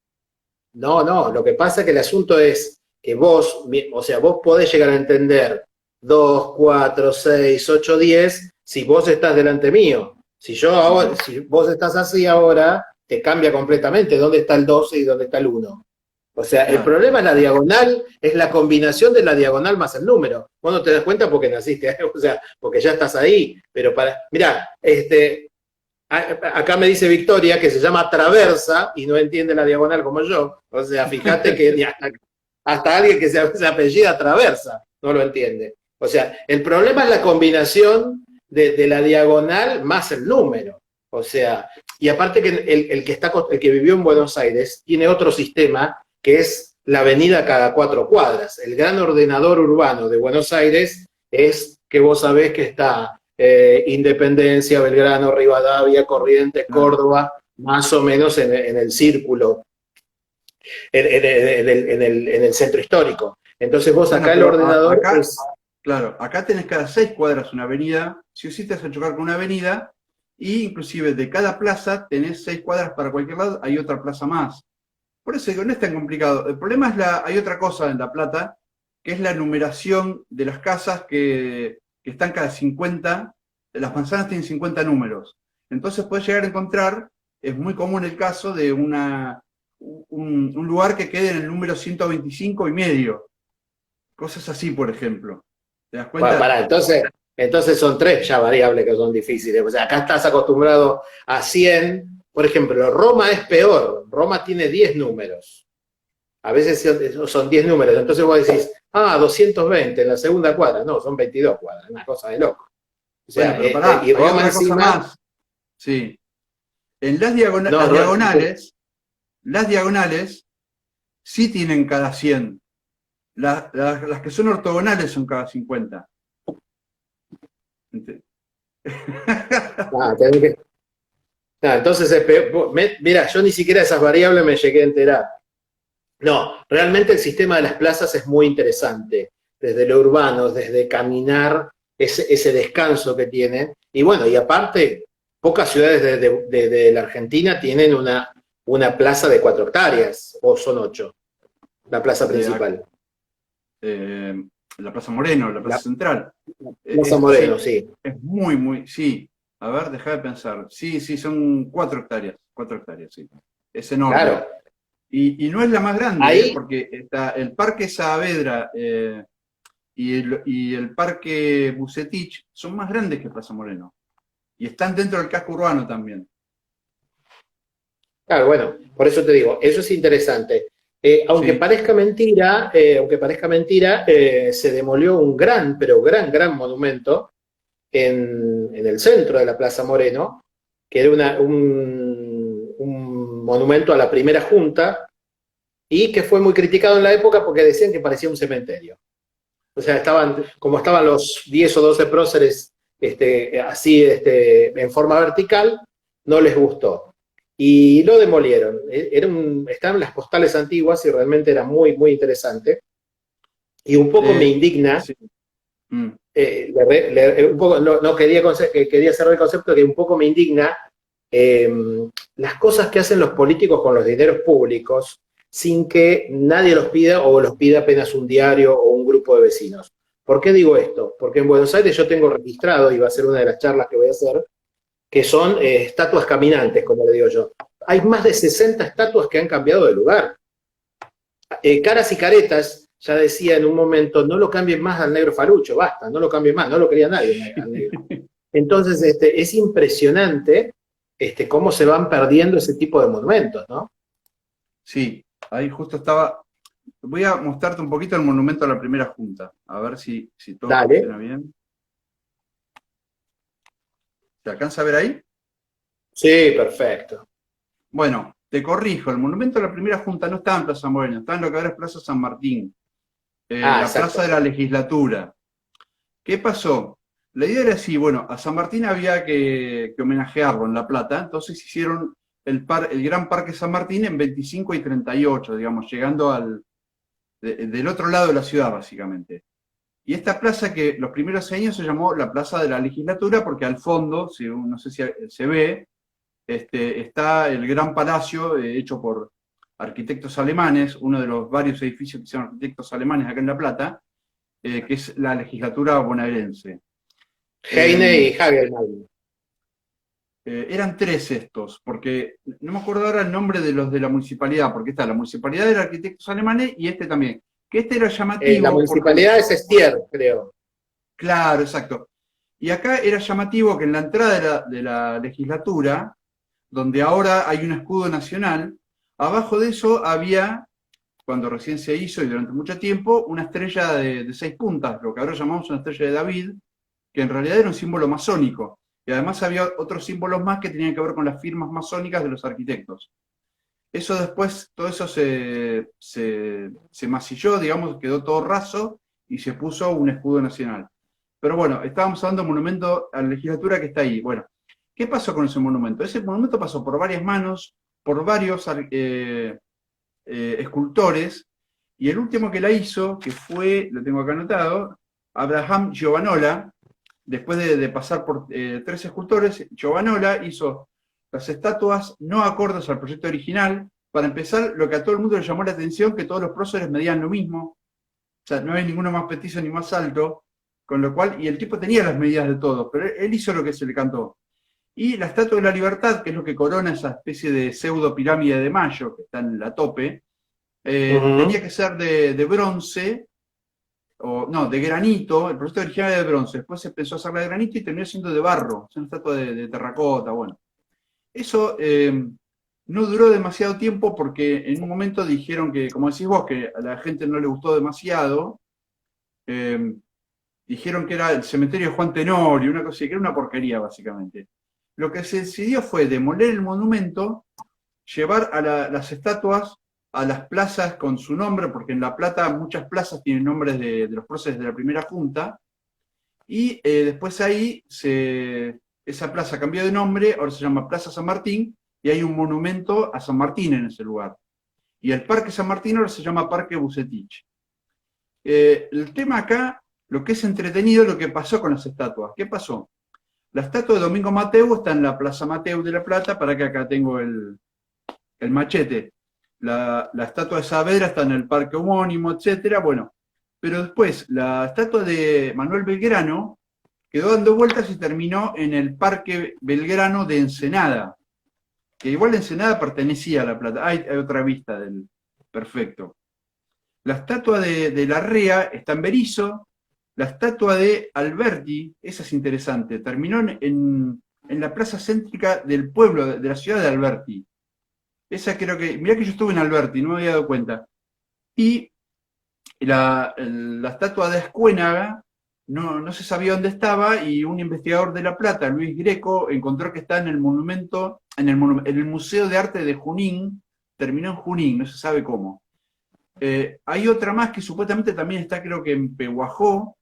no, lo que pasa es que el asunto es que vos, o sea, vos podés llegar a entender 2, 4, 6, 8, 10 si vos estás delante mío. Si yo ahora,
Ujú.
si vos estás así ahora, te cambia completamente dónde está el 12 y dónde está el 1. O sea, el
Claro.
problema es la diagonal, es la combinación de la diagonal más el número. Vos no te das cuenta porque naciste, o sea, porque ya estás ahí. Pero mirá, acá me dice Victoria que se llama traversa y no entiende la diagonal como yo. O sea, fíjate que hasta alguien que se apellida traversa no lo entiende. O sea, el problema es la combinación de la diagonal más el número. O sea, y aparte que el que vivió en Buenos Aires tiene otro sistema que es la avenida cada 4 cuadras. El gran ordenador urbano de Buenos Aires es que vos sabés que está Independencia, Belgrano, Rivadavia, Corrientes,
Claro.
Córdoba, más o menos en el círculo, en el centro histórico. Entonces vos
Bueno,
acá el
pero
ordenador
acá,
es...
claro, acá tenés cada 6 cuadras una avenida, si o sí te vas a chocar con una avenida, y inclusive de cada plaza tenés 6 cuadras para cualquier lado, hay otra plaza más. Por eso digo, no es tan complicado. El problema es hay otra cosa en La Plata, que es la numeración de las casas que están cada 50, las manzanas tienen 50 números. Entonces puedes llegar a encontrar, es muy común el caso de un lugar que quede en el número 125 y medio. Cosas así, por ejemplo. ¿Te das
Bueno,
cuenta?
pará, entonces son tres ya variables que son difíciles. O sea, acá estás acostumbrado a 100. Por ejemplo, Roma es peor. Roma tiene 10 números. A veces son 10 números. Entonces vos decís, 220 en la segunda cuadra. No, son 22 cuadras. Una cosa de loco. O
Bueno,
sea,
pero pará,
y
hay
Roma
otra cosa
encima,
más. Sí. En
no,
las diagonales sí tienen cada 100. Las que son ortogonales son cada 50.
Ah, entonces, mira, yo ni siquiera esas variables me llegué a enterar. No, realmente el sistema de las plazas es muy interesante, desde lo urbano, desde caminar, ese descanso que tienen. Y bueno, y aparte, pocas ciudades de la Argentina tienen una plaza de 4 hectáreas, o son 8, la plaza
Eh,
principal.
la Plaza Moreno, la Plaza
La
Central.
Plaza Moreno,
Sí,
sí.
es muy, muy, sí. A ver, deja de pensar. Sí, sí, son 4 hectáreas, 4 hectáreas, sí. Es enorme.
Claro.
Y no es la más grande,
Ahí,
porque está el Parque Saavedra y el Parque Bucetich son más grandes que Plaza Moreno. Y están dentro del casco urbano también.
claro, bueno, por eso te digo, eso es interesante.
Sí,
Aunque parezca mentira, se demolió un gran, pero gran monumento en el centro de la Plaza Moreno, que era un monumento a la primera junta y que fue muy criticado en la época porque decían que parecía un cementerio. O sea, como estaban los 10 o 12 próceres así en forma vertical, no les gustó. Y lo demolieron. Estaban las postales antiguas y realmente era muy interesante. Y un poco me indigna,
sí. Mm.
un poco, no quería, quería cerrar el concepto que un poco me indigna eh, las cosas que hacen los políticos con los dineros públicos sin que nadie los pida o los pida apenas un diario o un grupo de vecinos. ¿Por qué digo esto? Porque en Buenos Aires yo tengo registrado, y va a ser una de las charlas que voy a hacer, que son estatuas caminantes, como le digo yo. Hay más de 60 estatuas que han cambiado de lugar. Caras y Caretas ya decía en un momento, no lo cambien más al negro Falucho, basta, no lo cambien más, no lo quería nadie al negro. Entonces, es impresionante cómo se van perdiendo ese tipo de monumentos, ¿no?
Sí, ahí justo estaba. Voy a mostrarte un poquito el monumento a la primera junta, a ver si todo
Dale.
funciona bien. ¿Se alcanza a ver ahí?
Sí, perfecto.
Bueno, te corrijo, el monumento a la primera junta no estaba en Plaza Moreno, estaba en lo que ahora es Plaza San Martín,
Ah,
la plaza
exacto.
de la legislatura. ¿Qué pasó? La idea era así, bueno, a San Martín había que homenajearlo en La Plata, entonces hicieron el Gran Parque San Martín en 25 y 38, digamos, llegando del otro lado de la ciudad, básicamente. Y esta plaza que los primeros años se llamó la Plaza de la Legislatura porque al fondo, si, no sé si se ve, está el gran palacio hecho por arquitectos alemanes, uno de los varios edificios que hicieron arquitectos alemanes acá en La Plata, que es la legislatura bonaerense. Eh,
Heine y Hagelmann.
Eran tres estos, porque no me acuerdo ahora el nombre de los de la municipalidad, porque está la municipalidad de arquitectos alemanes y este también. Que este era
La
llamativo porque,
municipalidad es Estier, creo.
claro, exacto. Y acá era llamativo que en la entrada de la legislatura, donde ahora hay un escudo nacional, abajo de eso había, cuando recién se hizo y durante mucho tiempo, una estrella de 6 puntas, lo que ahora llamamos una estrella de David, que en realidad era un símbolo masónico. Y además había otros símbolos más que tenían que ver con las firmas masónicas de los arquitectos. Eso después, todo eso se masilló, digamos, quedó todo raso y se puso un escudo nacional. Pero bueno, estábamos hablando de monumento a la legislatura que está ahí. Bueno, ¿qué pasó con ese monumento? Ese monumento pasó por varias manos, por varios escultores, y el último que la hizo, que fue, lo tengo acá anotado, Abraham Giovanola, después de pasar por 3 escultores, Giovanola hizo las estatuas no acordes al proyecto original. Para empezar, lo que a todo el mundo le llamó la atención, que todos los próceres medían lo mismo, o sea, no hay ninguno más petizo ni más alto, con lo cual, y el tipo tenía las medidas de todos, pero él hizo lo que se le cantó. Y la Estatua de la Libertad, que es lo que corona esa especie de pseudo pirámide de Mayo, que está en la tope, tenía
Ujú.
que ser de bronce, o no, de granito, el proyecto original era de bronce, después se empezó a hacerla de granito y terminó siendo de barro, es una estatua de terracota, bueno. Eso no duró demasiado tiempo porque en un momento dijeron que, como decís vos, que a la gente no le gustó demasiado, eh, dijeron que era el cementerio de Juan Tenorio, una cosa así, que era una porquería básicamente. Lo que se decidió fue demoler el monumento, llevar las estatuas a las plazas con su nombre, porque en La Plata muchas plazas tienen nombres de los próceres de la primera junta, Y después ahí esa plaza cambió de nombre, ahora se llama Plaza San Martín, y hay un monumento a San Martín en ese lugar. Y el Parque San Martín ahora se llama Parque Bucetich. El tema acá, lo que es entretenido, lo que pasó con las estatuas. ¿Qué pasó? La estatua de Domingo Mateu está en la Plaza Mateu de La Plata, para que acá tengo el machete. La estatua de Saavedra está en el parque homónimo, etcétera. Bueno, pero después la estatua de Manuel Belgrano quedó dando vueltas y terminó en el Parque Belgrano de Ensenada, que igual Ensenada pertenecía a La Plata. Hay otra vista del perfecto. La estatua de Larrea está en Berisso. La estatua de Alberti, esa es interesante, terminó en la plaza céntrica del pueblo, de la ciudad de Alberti. Esa creo que, mirá que yo estuve en Alberti, no me había dado cuenta. Y la estatua de Ascuénaga no se sabía dónde estaba, y un investigador de La Plata, Luis Greco, encontró que está en el monumento, en el Museo de Arte de Junín, terminó en Junín, no se sabe cómo. Hay otra más que supuestamente también está, creo que en Pehuajó,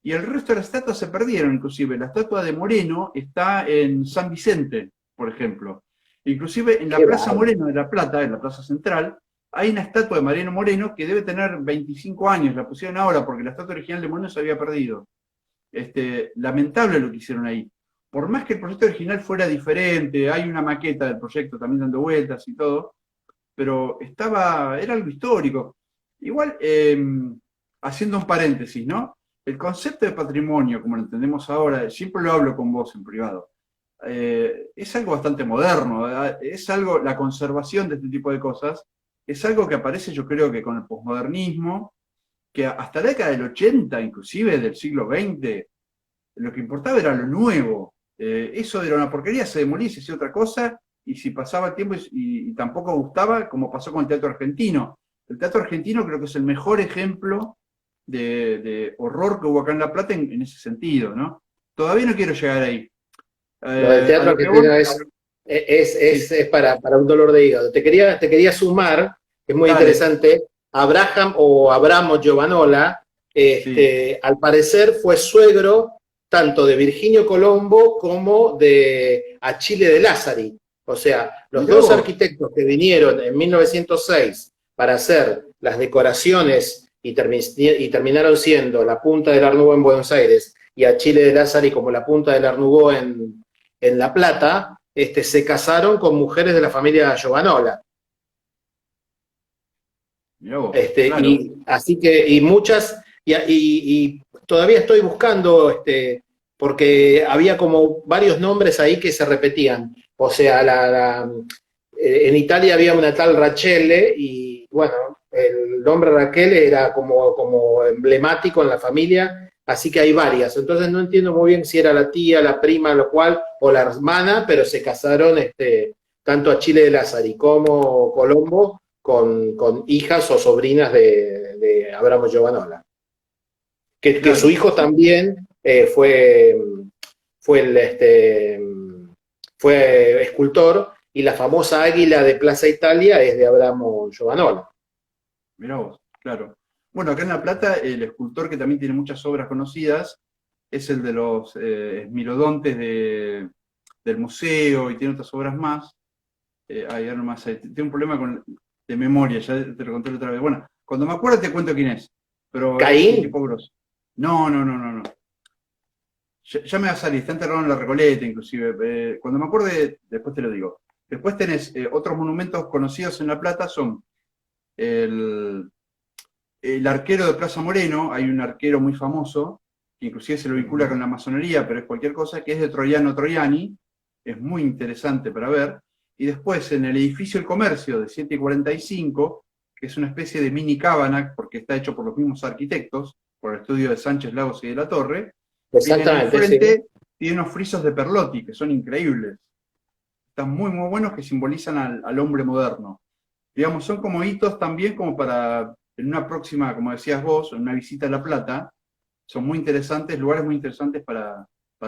y el resto de las estatuas se perdieron, inclusive. La estatua de Moreno está en San Vicente, por ejemplo. Inclusive en la Plaza Moreno de La Plata, en la Plaza Central, hay una estatua de Mariano Moreno que debe tener 25 años, la pusieron ahora porque la estatua original de Moreno se había perdido. Lamentable lo que hicieron ahí. Por más que el proyecto original fuera diferente, hay una maqueta del proyecto también dando vueltas y todo, pero era algo histórico. Igual, haciendo un paréntesis, ¿no? El concepto de patrimonio, como lo entendemos ahora, siempre lo hablo con vos en privado, es algo bastante moderno, ¿verdad? Es algo, la conservación de este tipo de cosas, es algo que aparece, yo creo que con el posmodernismo, que hasta la década del 80, inclusive del siglo XX, lo que importaba era lo nuevo. Eso era una porquería, se demolía, se hacía otra cosa, y si pasaba el tiempo y tampoco gustaba, como pasó con el teatro argentino. El teatro argentino creo que es el mejor ejemplo de horror que hubo acá en La Plata en ese sentido, ¿no? Todavía no quiero llegar ahí.
Lo del teatro argentino es para un dolor de hígado. Te quería sumar, que es muy interesante, Abraham o Abramo Giovanola,
Sí.
al parecer fue suegro tanto de Virginio Colombo como de Achille de Lázari. O sea, los
Mirá
dos
vos.
arquitectos que vinieron en 1906 para hacer las decoraciones y terminaron siendo la punta del Art Nouveau en Buenos Aires y Achille de Lázari como la punta del Art Nouveau en La Plata, se casaron con mujeres de la familia Giovanola.
Mirá vos. Claro.
Así que, y muchas, y todavía estoy buscando, porque había como varios nombres ahí que se repetían. O sea, en Italia había una tal Rachele, y bueno, el nombre Raquel era como emblemático en la familia, así que hay varias. Entonces no entiendo muy bien si era la tía, la prima, lo cual, o la hermana, pero se casaron tanto Achille de Lázari como Colombo con hijas o sobrinas de Abramo Giovanola. Que su hijo también fue escultor, y la famosa águila de Plaza Italia es de Abramo Giovanola.
Mirá vos, claro. Bueno, acá en La Plata, el escultor que también tiene muchas obras conocidas es el de los esmirodontes del museo, y tiene otras obras más. Ahora nomás, tengo un problema de memoria, ya te lo conté la otra vez. Bueno, cuando me acuerdo te cuento quién es, pero es un
¿Caín?
tipo grosso. No. Ya me va a salir, está enterrado en la Recoleta, inclusive. Cuando me acuerde, después te lo digo. Después tenés otros monumentos conocidos en La Plata, son el arquero de Plaza Moreno. Hay un arquero muy famoso, que inclusive se lo vincula con la masonería, pero es cualquier cosa, que es de Troiano Troiani, es muy interesante para ver. Y después en el edificio El Comercio de 745, que es una especie de mini Cábana, porque está hecho por los mismos arquitectos, por el estudio de Sánchez Lagos y de la Torre, tiene en el frente, tiene unos frisos de Perlotti, que son increíbles. Están muy, muy buenos, que simbolizan al hombre moderno. Digamos, son como hitos también como para, en una próxima, como decías vos, en una visita a La Plata, son muy interesantes, lugares muy interesantes para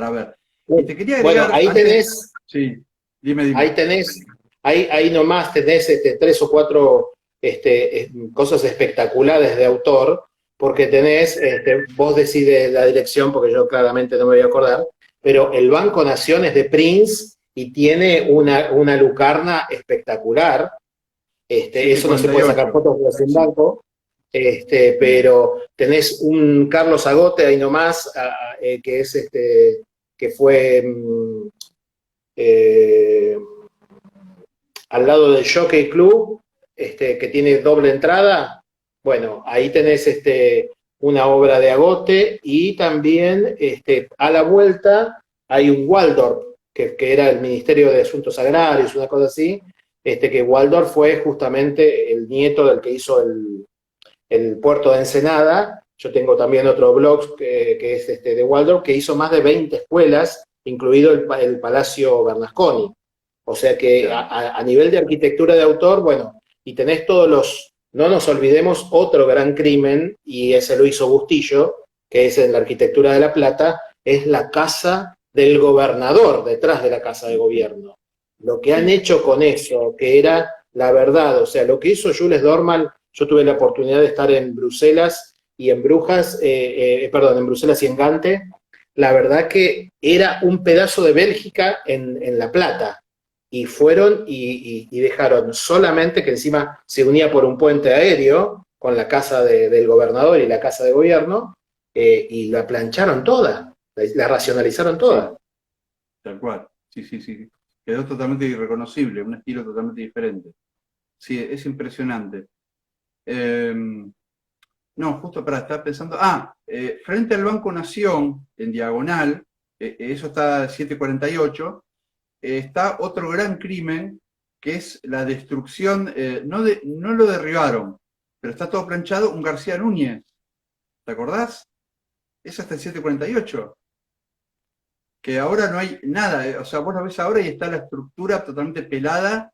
ver. Y te quería agregar...
Bueno, ahí tenés...
Sí, dime.
Ahí tenés, ahí nomás tenés 3 o 4 cosas espectaculares de autor, porque tenés, vos decís la dirección, porque yo claramente no me voy a acordar, pero el Banco Nación es de Prince y tiene una lucarna espectacular. Eso no se puede sacar
748.
fotos porque es un
Sí.
banco, pero tenés un Carlos Agote ahí nomás, que es que fue eh, al lado del Jockey Club, que tiene doble entrada. Bueno, ahí tenés una obra de Agote y también a la vuelta hay un Waldorf, que era el Ministerio de Asuntos Agrarios, una cosa así, que Waldorf fue justamente el nieto del que hizo el puerto de Ensenada. Yo tengo también otro blog que es de Waldorf, que hizo más de 20 escuelas, incluido el Palacio Bernasconi. O sea que
Claro.
a nivel de arquitectura de autor, bueno, y tenés todos los, no nos olvidemos otro gran crimen, y ese lo hizo Bustillo, que es en la arquitectura de La Plata, es la casa del gobernador detrás de la casa de gobierno. Lo que han
Sí.
hecho con eso, que era la verdad, o sea, lo que hizo Jules Dorman, yo tuve la oportunidad de estar en Bruselas y en Brujas, perdón, en Bruselas y en Gante, la verdad que era un pedazo de Bélgica en La Plata, y fueron y dejaron solamente, que encima se unía por un puente aéreo con la casa del gobernador y la casa de gobierno, y la plancharon toda, la racionalizaron
Sí,
toda.
tal cual. Sí, sí, sí. Quedó totalmente irreconocible, un estilo totalmente diferente. Sí, es impresionante. Eh, no, justo para estar pensando. Frente al Banco Nación, en diagonal, eso está 748, está otro gran crimen, que es la destrucción, no lo derribaron, pero está todo planchado, un García Núñez. ¿Te acordás? Es hasta el 748. Que ahora no hay nada, o sea, vos lo ves ahora y está la estructura totalmente pelada.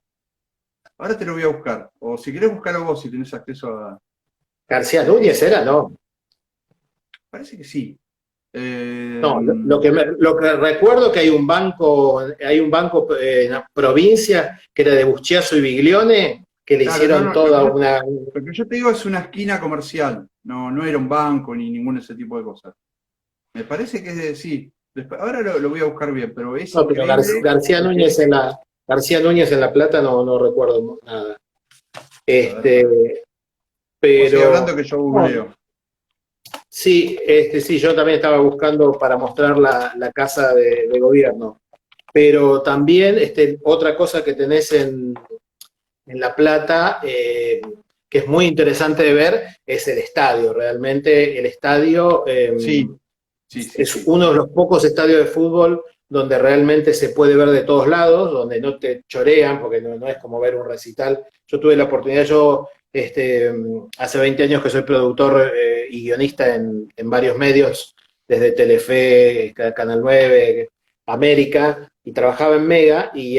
Ahora te lo voy a buscar, o si querés buscarlo vos, si tenés acceso a...
García Núñez era, ¿no?
Parece que sí. Eh,
No, lo que recuerdo que hay un banco en la provincia que era de Buschiazo y Biglione, que le
claro, no,
hicieron
no,
toda una.
lo que yo te digo es una esquina comercial, no, no era un banco ni ningún ese tipo de cosas. Me parece que es de, sí. Ahora lo voy a buscar bien, pero es
No, pero
increíble
García
porque,
Núñez García Núñez en La Plata no recuerdo nada.
a ver, para.
Este,
Vos sigue hablando
pero
que yo
no,
googleo.
sí, sí, yo también estaba buscando para mostrar la casa de gobierno. Pero también otra cosa que tenés en La Plata, que es muy interesante de ver, es el estadio. Realmente el estadio
Sí, sí, sí,
es
sí.
uno de los pocos estadios de fútbol donde realmente se puede ver de todos lados, donde no te chorean, porque no es como ver un recital. Yo tuve la oportunidad, hace 20 años que soy productor y guionista en varios medios, desde Telefe, Canal 9, América, y trabajaba en Mega, y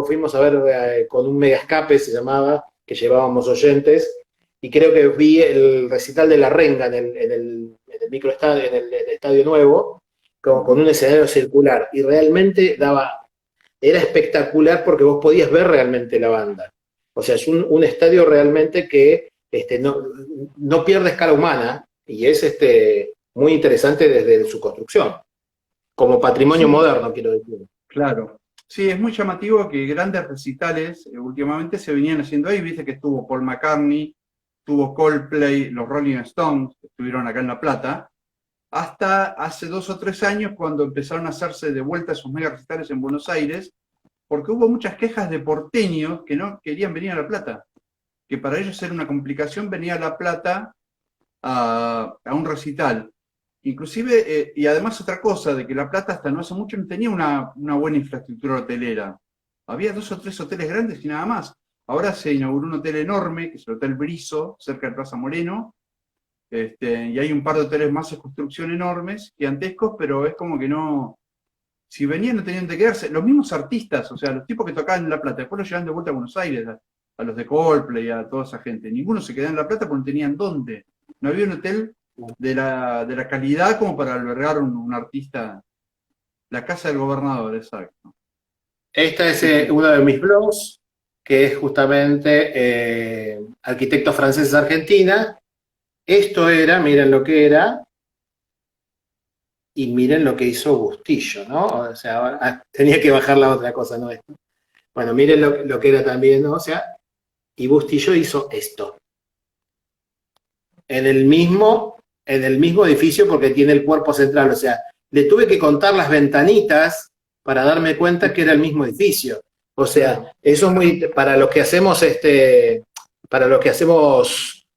fuimos a ver con un Mega Escape, se llamaba, que llevábamos oyentes, y creo que vi el recital de La Renga en el microestadio, en el estadio nuevo, con un escenario circular, y realmente era espectacular porque vos podías ver realmente la banda. O sea, es un estadio realmente que no pierde escala humana, y es muy interesante desde su construcción, como patrimonio
Sí,
moderno, quiero decir.
claro. Sí, es muy llamativo que grandes recitales últimamente se venían haciendo ahí. Viste que estuvo Paul McCartney, tuvo Coldplay, los Rolling Stones, que estuvieron acá en La Plata, hasta hace 2 o 3 años cuando empezaron a hacerse de vuelta esos mega recitales en Buenos Aires, porque hubo muchas quejas de porteños que no querían venir a La Plata, que para ellos era una complicación venir a La Plata a un recital. Inclusive, y además otra cosa, de que La Plata hasta no hace mucho no tenía una buena infraestructura hotelera. Había 2 o 3 hoteles grandes y nada más. Ahora se inauguró un hotel enorme, que es el Hotel Briso, cerca de Plaza Moreno, y hay un par de hoteles más de construcción enormes, gigantescos, pero es como que no, si venían no tenían que quedarse. Los mismos artistas, o sea, los tipos que tocaban en La Plata, después los llevan de vuelta a Buenos Aires, a los de Coldplay, a toda esa gente. Ninguno se quedaba en La Plata porque no tenían dónde. No había un hotel de la calidad como para albergar un artista. La casa del gobernador, exacto.
Esta es
Sí, sí.
uno de mis blogs, que es justamente Arquitectos Franceses Argentina, Esto era, miren lo que era, y miren lo que hizo Bustillo, ¿no? O sea, tenía que bajar la otra cosa, ¿no? Esto. Bueno, miren lo que era también, ¿no? O sea, y Bustillo hizo esto. En en el mismo edificio porque tiene el cuerpo central. O sea, le tuve que contar las ventanitas para darme cuenta que era el mismo edificio. O sea, eso es muy, para los que hacemos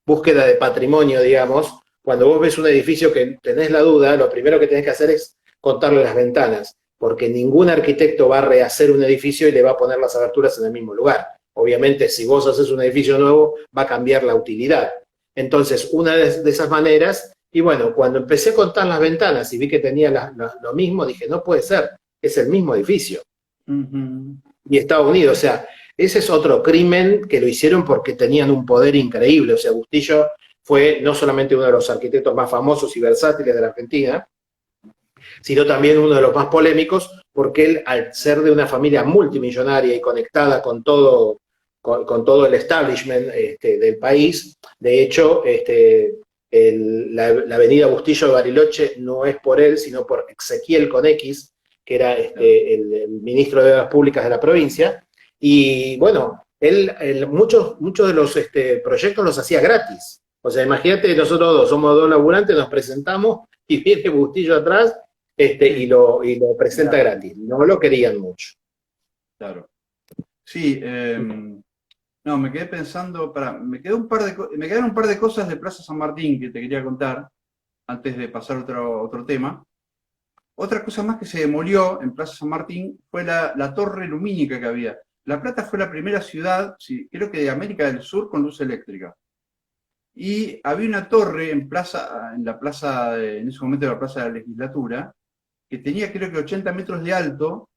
búsqueda de patrimonio, digamos, cuando vos ves un edificio que tenés la duda, lo primero que tenés que hacer es contarle las ventanas, porque ningún arquitecto va a rehacer un edificio y le va a poner las aberturas en el mismo lugar. Obviamente, si vos haces un edificio nuevo, va a cambiar la utilidad. Entonces, una de esas maneras, y bueno, cuando empecé a contar las ventanas y vi que tenía lo mismo, dije, no puede ser, es el mismo edificio. Y Estados Unidos, o sea, ese es otro crimen que lo hicieron porque tenían un poder increíble. O sea, Bustillo fue no solamente uno de los arquitectos más famosos y versátiles de la Argentina, sino también uno de los más polémicos, porque él, al ser de una familia multimillonaria y conectada con todo el establishment del país, de hecho, la avenida Bustillo de Bariloche no es por él, sino por Ezequiel con X, que era el ministro de Obras Públicas de la provincia, y bueno, muchos de los proyectos los hacía gratis. O sea, imagínate, nosotros dos somos dos laburantes, nos presentamos y viene Bustillo atrás y lo presenta gratis. No lo querían mucho.
Claro. Sí, no, me quedé pensando, me quedaron un par de cosas de Plaza San Martín que te quería contar antes de pasar a otro tema. Otra cosa más que se demolió en Plaza San Martín fue la torre lumínica que había. La Plata fue la primera ciudad, sí, creo que de América del Sur, con luz eléctrica. Y había una torre en en ese momento la Plaza de la Legislatura, que tenía creo que 80 metros de alto,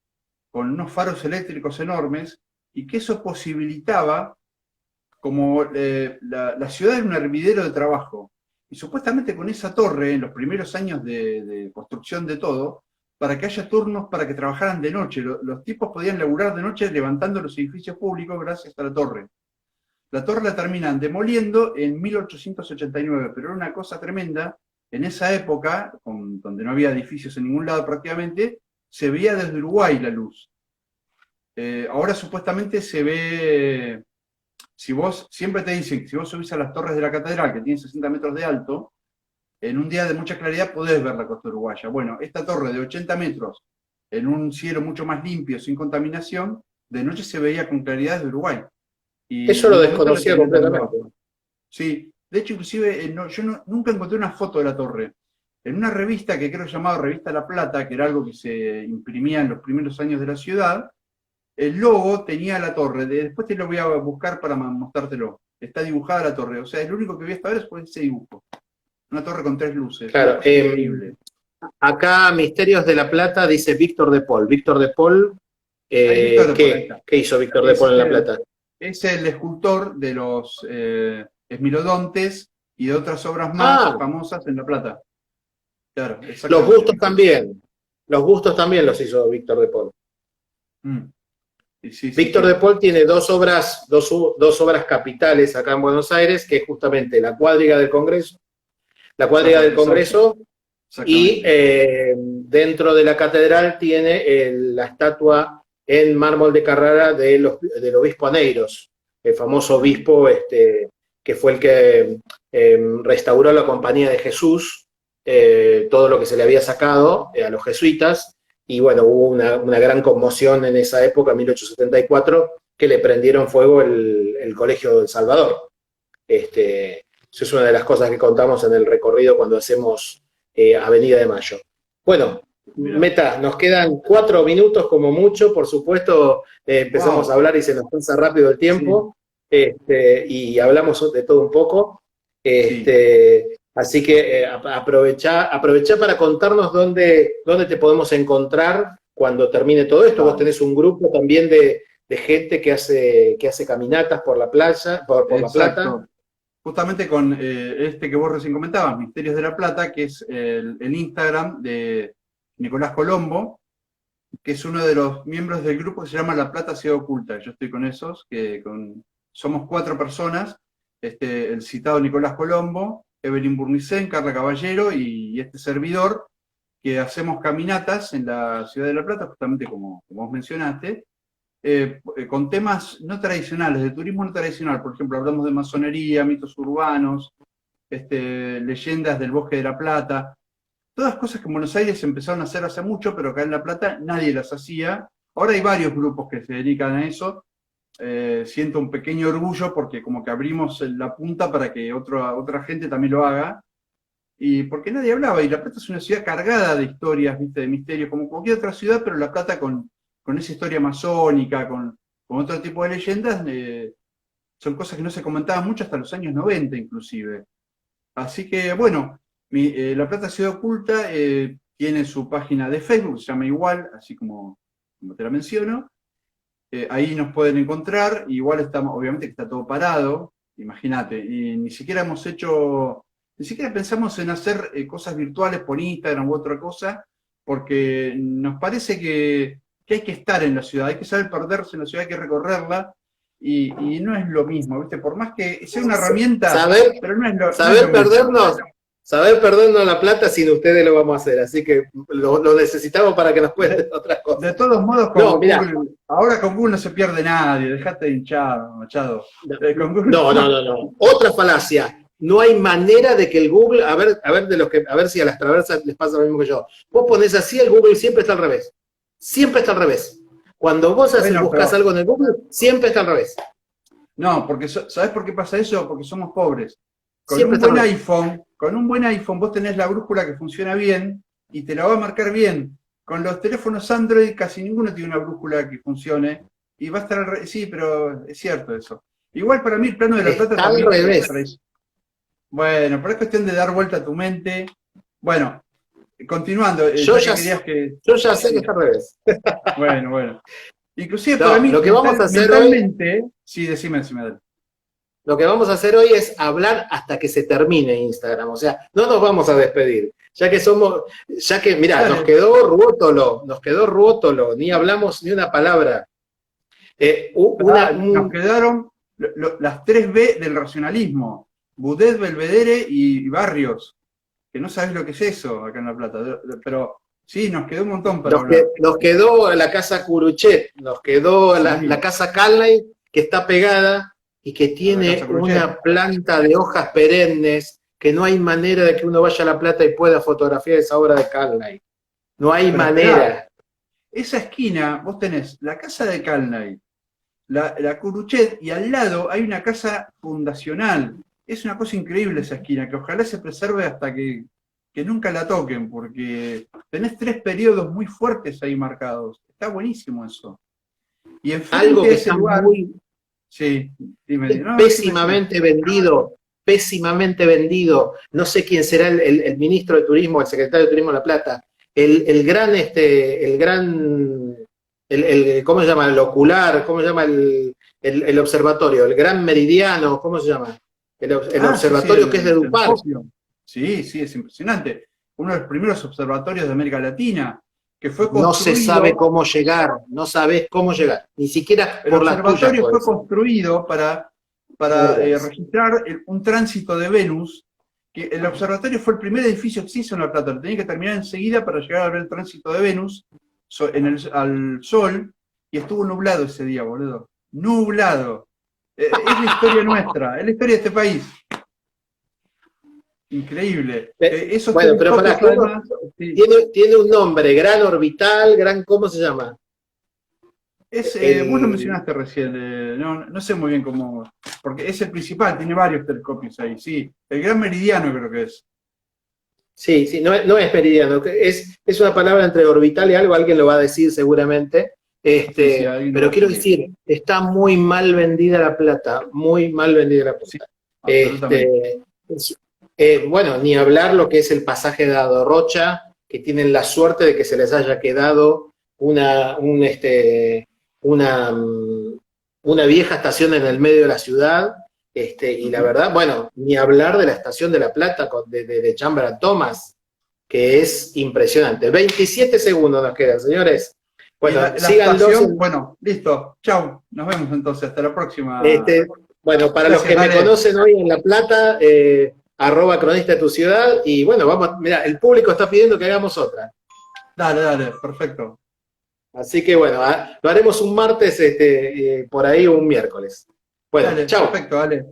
con unos faros eléctricos enormes, y que eso posibilitaba, como la ciudad era un hervidero de trabajo, y supuestamente con esa torre, en los primeros años de construcción de todo, para que haya turnos para que trabajaran de noche. Los tipos podían laburar de noche levantando los edificios públicos gracias a la torre. La torre la terminan demoliendo en 1889, pero era una cosa tremenda. En esa época, donde no había edificios en ningún lado prácticamente, se veía desde Uruguay la luz. Ahora supuestamente se ve, siempre te dicen que si vos subís a las torres de la catedral, que tienen 60 metros de alto, en un día de mucha claridad podés ver la costa uruguaya. Bueno, esta torre de 80 metros, en un cielo mucho más limpio, sin contaminación, de noche se veía con claridad desde Uruguay. Y
Eso
en
lo
un momento la
desconocía
terminaron
completamente.
dando. Sí, de hecho inclusive nunca encontré una foto de la torre. En una revista que creo llamada Revista La Plata, que era algo que se imprimía en los primeros años de la ciudad, el logo tenía la torre. Después te lo voy a buscar para mostrártelo. Está dibujada la torre. O sea, el único que vi esta vez fue ese dibujo. Una torre con 3 luces. Una
Claro,
cosa increíble.
acá Misterios de la Plata dice Víctor de Paul. Víctor de Paul,
Ahí Víctor de Paul, ahí está.
¿qué hizo Víctor de Paul en La Plata?
Es el escultor de los esmilodontes y de otras obras más
Ah,
famosas en La Plata. Claro,
los
exactamente.
bustos también. Los bustos también los hizo Víctor de Paul.
Sí,
Víctor de Paul tiene dos obras capitales acá en Buenos Aires, que es justamente la cuadriga del Congreso, y dentro de la catedral tiene la estatua en mármol de Carrara del obispo Aneiros, el famoso obispo que fue el que restauró la Compañía de Jesús, todo lo que se le había sacado a los jesuitas, y bueno, hubo una gran conmoción en esa época, 1874, que le prendieron fuego el Colegio del Salvador. Eso es una de las cosas que contamos en el recorrido cuando hacemos Avenida de Mayo. Bueno, Meta, nos quedan 4 minutos como mucho, por supuesto, empezamos a hablar y se nos pasa rápido el tiempo, y hablamos de todo un poco. Así que aprovechá para contarnos dónde te podemos encontrar cuando termine todo esto. Vos tenés un grupo también de gente que hace caminatas por la playa, por La Plata.
Justamente con que vos recién comentabas, Misterios de La Plata, que es el Instagram de Nicolás Colombo, que es uno de los miembros del grupo que se llama La Plata Ciudad Oculta. Yo estoy con esos, somos 4 personas, el citado Nicolás Colombo, Evelyn Burnicén, Carla Caballero y este servidor, que hacemos caminatas en la ciudad de La Plata, justamente como vos mencionaste, con temas no tradicionales, de turismo no tradicional. Por ejemplo, hablamos de masonería, mitos urbanos, leyendas del Bosque de la Plata, todas cosas que en Buenos Aires empezaron a hacer hace mucho, pero acá en La Plata nadie las hacía. Ahora hay varios grupos que se dedican a eso. Siento un pequeño orgullo porque como que abrimos la punta para que otra gente también lo haga. Y porque nadie hablaba, y La Plata es una ciudad cargada de historias, ¿viste? De misterios, como cualquier otra ciudad, pero La Plata con esa historia masónica, con otro tipo de leyendas, son cosas que no se comentaban mucho hasta los años 90 inclusive. Así que bueno, La Plata Ciudad Oculta tiene su página de Facebook, se llama igual, así como te la menciono. Ahí nos pueden encontrar, igual estamos, obviamente que está todo parado, imagínate, y ni siquiera pensamos en hacer cosas virtuales por Instagram u otra cosa, porque nos parece que hay que estar en la ciudad, hay que saber perderse en la ciudad, hay que recorrerla, y no es lo mismo, ¿viste? Por más que sea una herramienta, pero no es lo
Saber perdernos La Plata, sin ustedes lo vamos a hacer, así que lo necesitamos para que nos cuenten otras cosas.
De todos modos, Google, ahora con Google no se pierde nadie, dejate de hinchar, Machado.
No. Otra falacia. No hay manera de que el Google, a ver si a las traversas les pasa lo mismo que yo. Vos ponés así, el Google siempre está al revés. Siempre está al revés. Cuando vos buscas algo en el Google, siempre está al revés.
No, porque ¿sabés por qué pasa eso? Porque somos pobres. Con un buen iPhone vos tenés la brújula que funciona bien y te la va a marcar bien. Con los teléfonos Android casi ninguno tiene una brújula que funcione y va a estar sí, pero es cierto eso. Igual para mí el plano de La Plata
también al revés.
Bueno, pero es cuestión de dar vuelta a tu mente. Bueno, continuando.
Yo ya sé que está al revés.
Bueno. Inclusive para mí,
lo que vamos a hacer
mentalmente, hoy, sí, decime, dale.
Lo que vamos a hacer hoy es hablar hasta que se termine Instagram. O sea, no nos vamos a despedir. Mirá, nos quedó Ruótolo, ni hablamos ni una palabra.
Nos quedaron las 3B del racionalismo. Budet, Belvedere y Barrios. Que no sabés lo que es eso acá en La Plata. Pero sí, nos quedó un montón para hablar.
Nos quedó la casa Curuchet, nos quedó la casa Calnay, que está pegada y que tiene una planta de hojas perennes, que no hay manera de que uno vaya a La Plata y pueda fotografiar esa obra de Calnay. No hay manera.
Esa esquina, vos tenés la casa de Calnay, la Curuchet, y al lado hay una casa fundacional. Es una cosa increíble esa esquina, que ojalá se preserve hasta que nunca la toquen, porque tenés 3 periodos muy fuertes ahí marcados. Está buenísimo eso. Y en
algo que está lugar, muy...
Sí, dime.
Pésimamente vendido. No sé quién será el ministro de Turismo, el secretario de Turismo de La Plata. El gran, ¿cómo se llama? El ocular, ¿cómo se llama? El observatorio, el gran meridiano, ¿cómo se llama? El observatorio que es de Dupar.
Sí, es impresionante. Uno de los primeros observatorios de América Latina, que fue construido...
No se sabe cómo llegar, no sabés cómo llegar, ni siquiera por la tuya.
El observatorio fue construido para registrar un tránsito de Venus, que el observatorio fue el primer edificio que se hizo en La Plata, lo tenía que terminar enseguida para llegar a ver el tránsito de Venus al Sol, y estuvo nublado ese día, boludo. Nublado. Es la historia nuestra, es la historia de este país. Increíble.
Bueno, pero para tiene un nombre, Gran Orbital, ¿cómo se llama?
Vos lo mencionaste recién, no sé muy bien cómo, porque es el principal, tiene varios telescopios ahí, sí. El Gran Meridiano creo que es.
Sí, no es meridiano, es una palabra entre orbital y algo, alguien lo va a decir seguramente. Pero quiero decir, está muy mal vendida La Plata, muy mal vendida La Plata. Sí, bueno, ni hablar lo que es el pasaje de Adorrocha, que tienen la suerte de que se les haya quedado una vieja estación en el medio de la ciudad, y la verdad, bueno, ni hablar de la estación de La Plata de Chamber Thomas, que es impresionante. 27 segundos nos quedan, señores. Bueno,
síganlos. Bueno, listo. Chau. Nos vemos entonces. Hasta la próxima.
Bueno, para los que me conocen hoy en La Plata, @cronista de tu ciudad, y bueno, vamos, mira, el público está pidiendo que hagamos otra.
Dale, perfecto.
Así que bueno, lo haremos un martes, por ahí un miércoles. Bueno,
Dale,
chao.
perfecto, dale.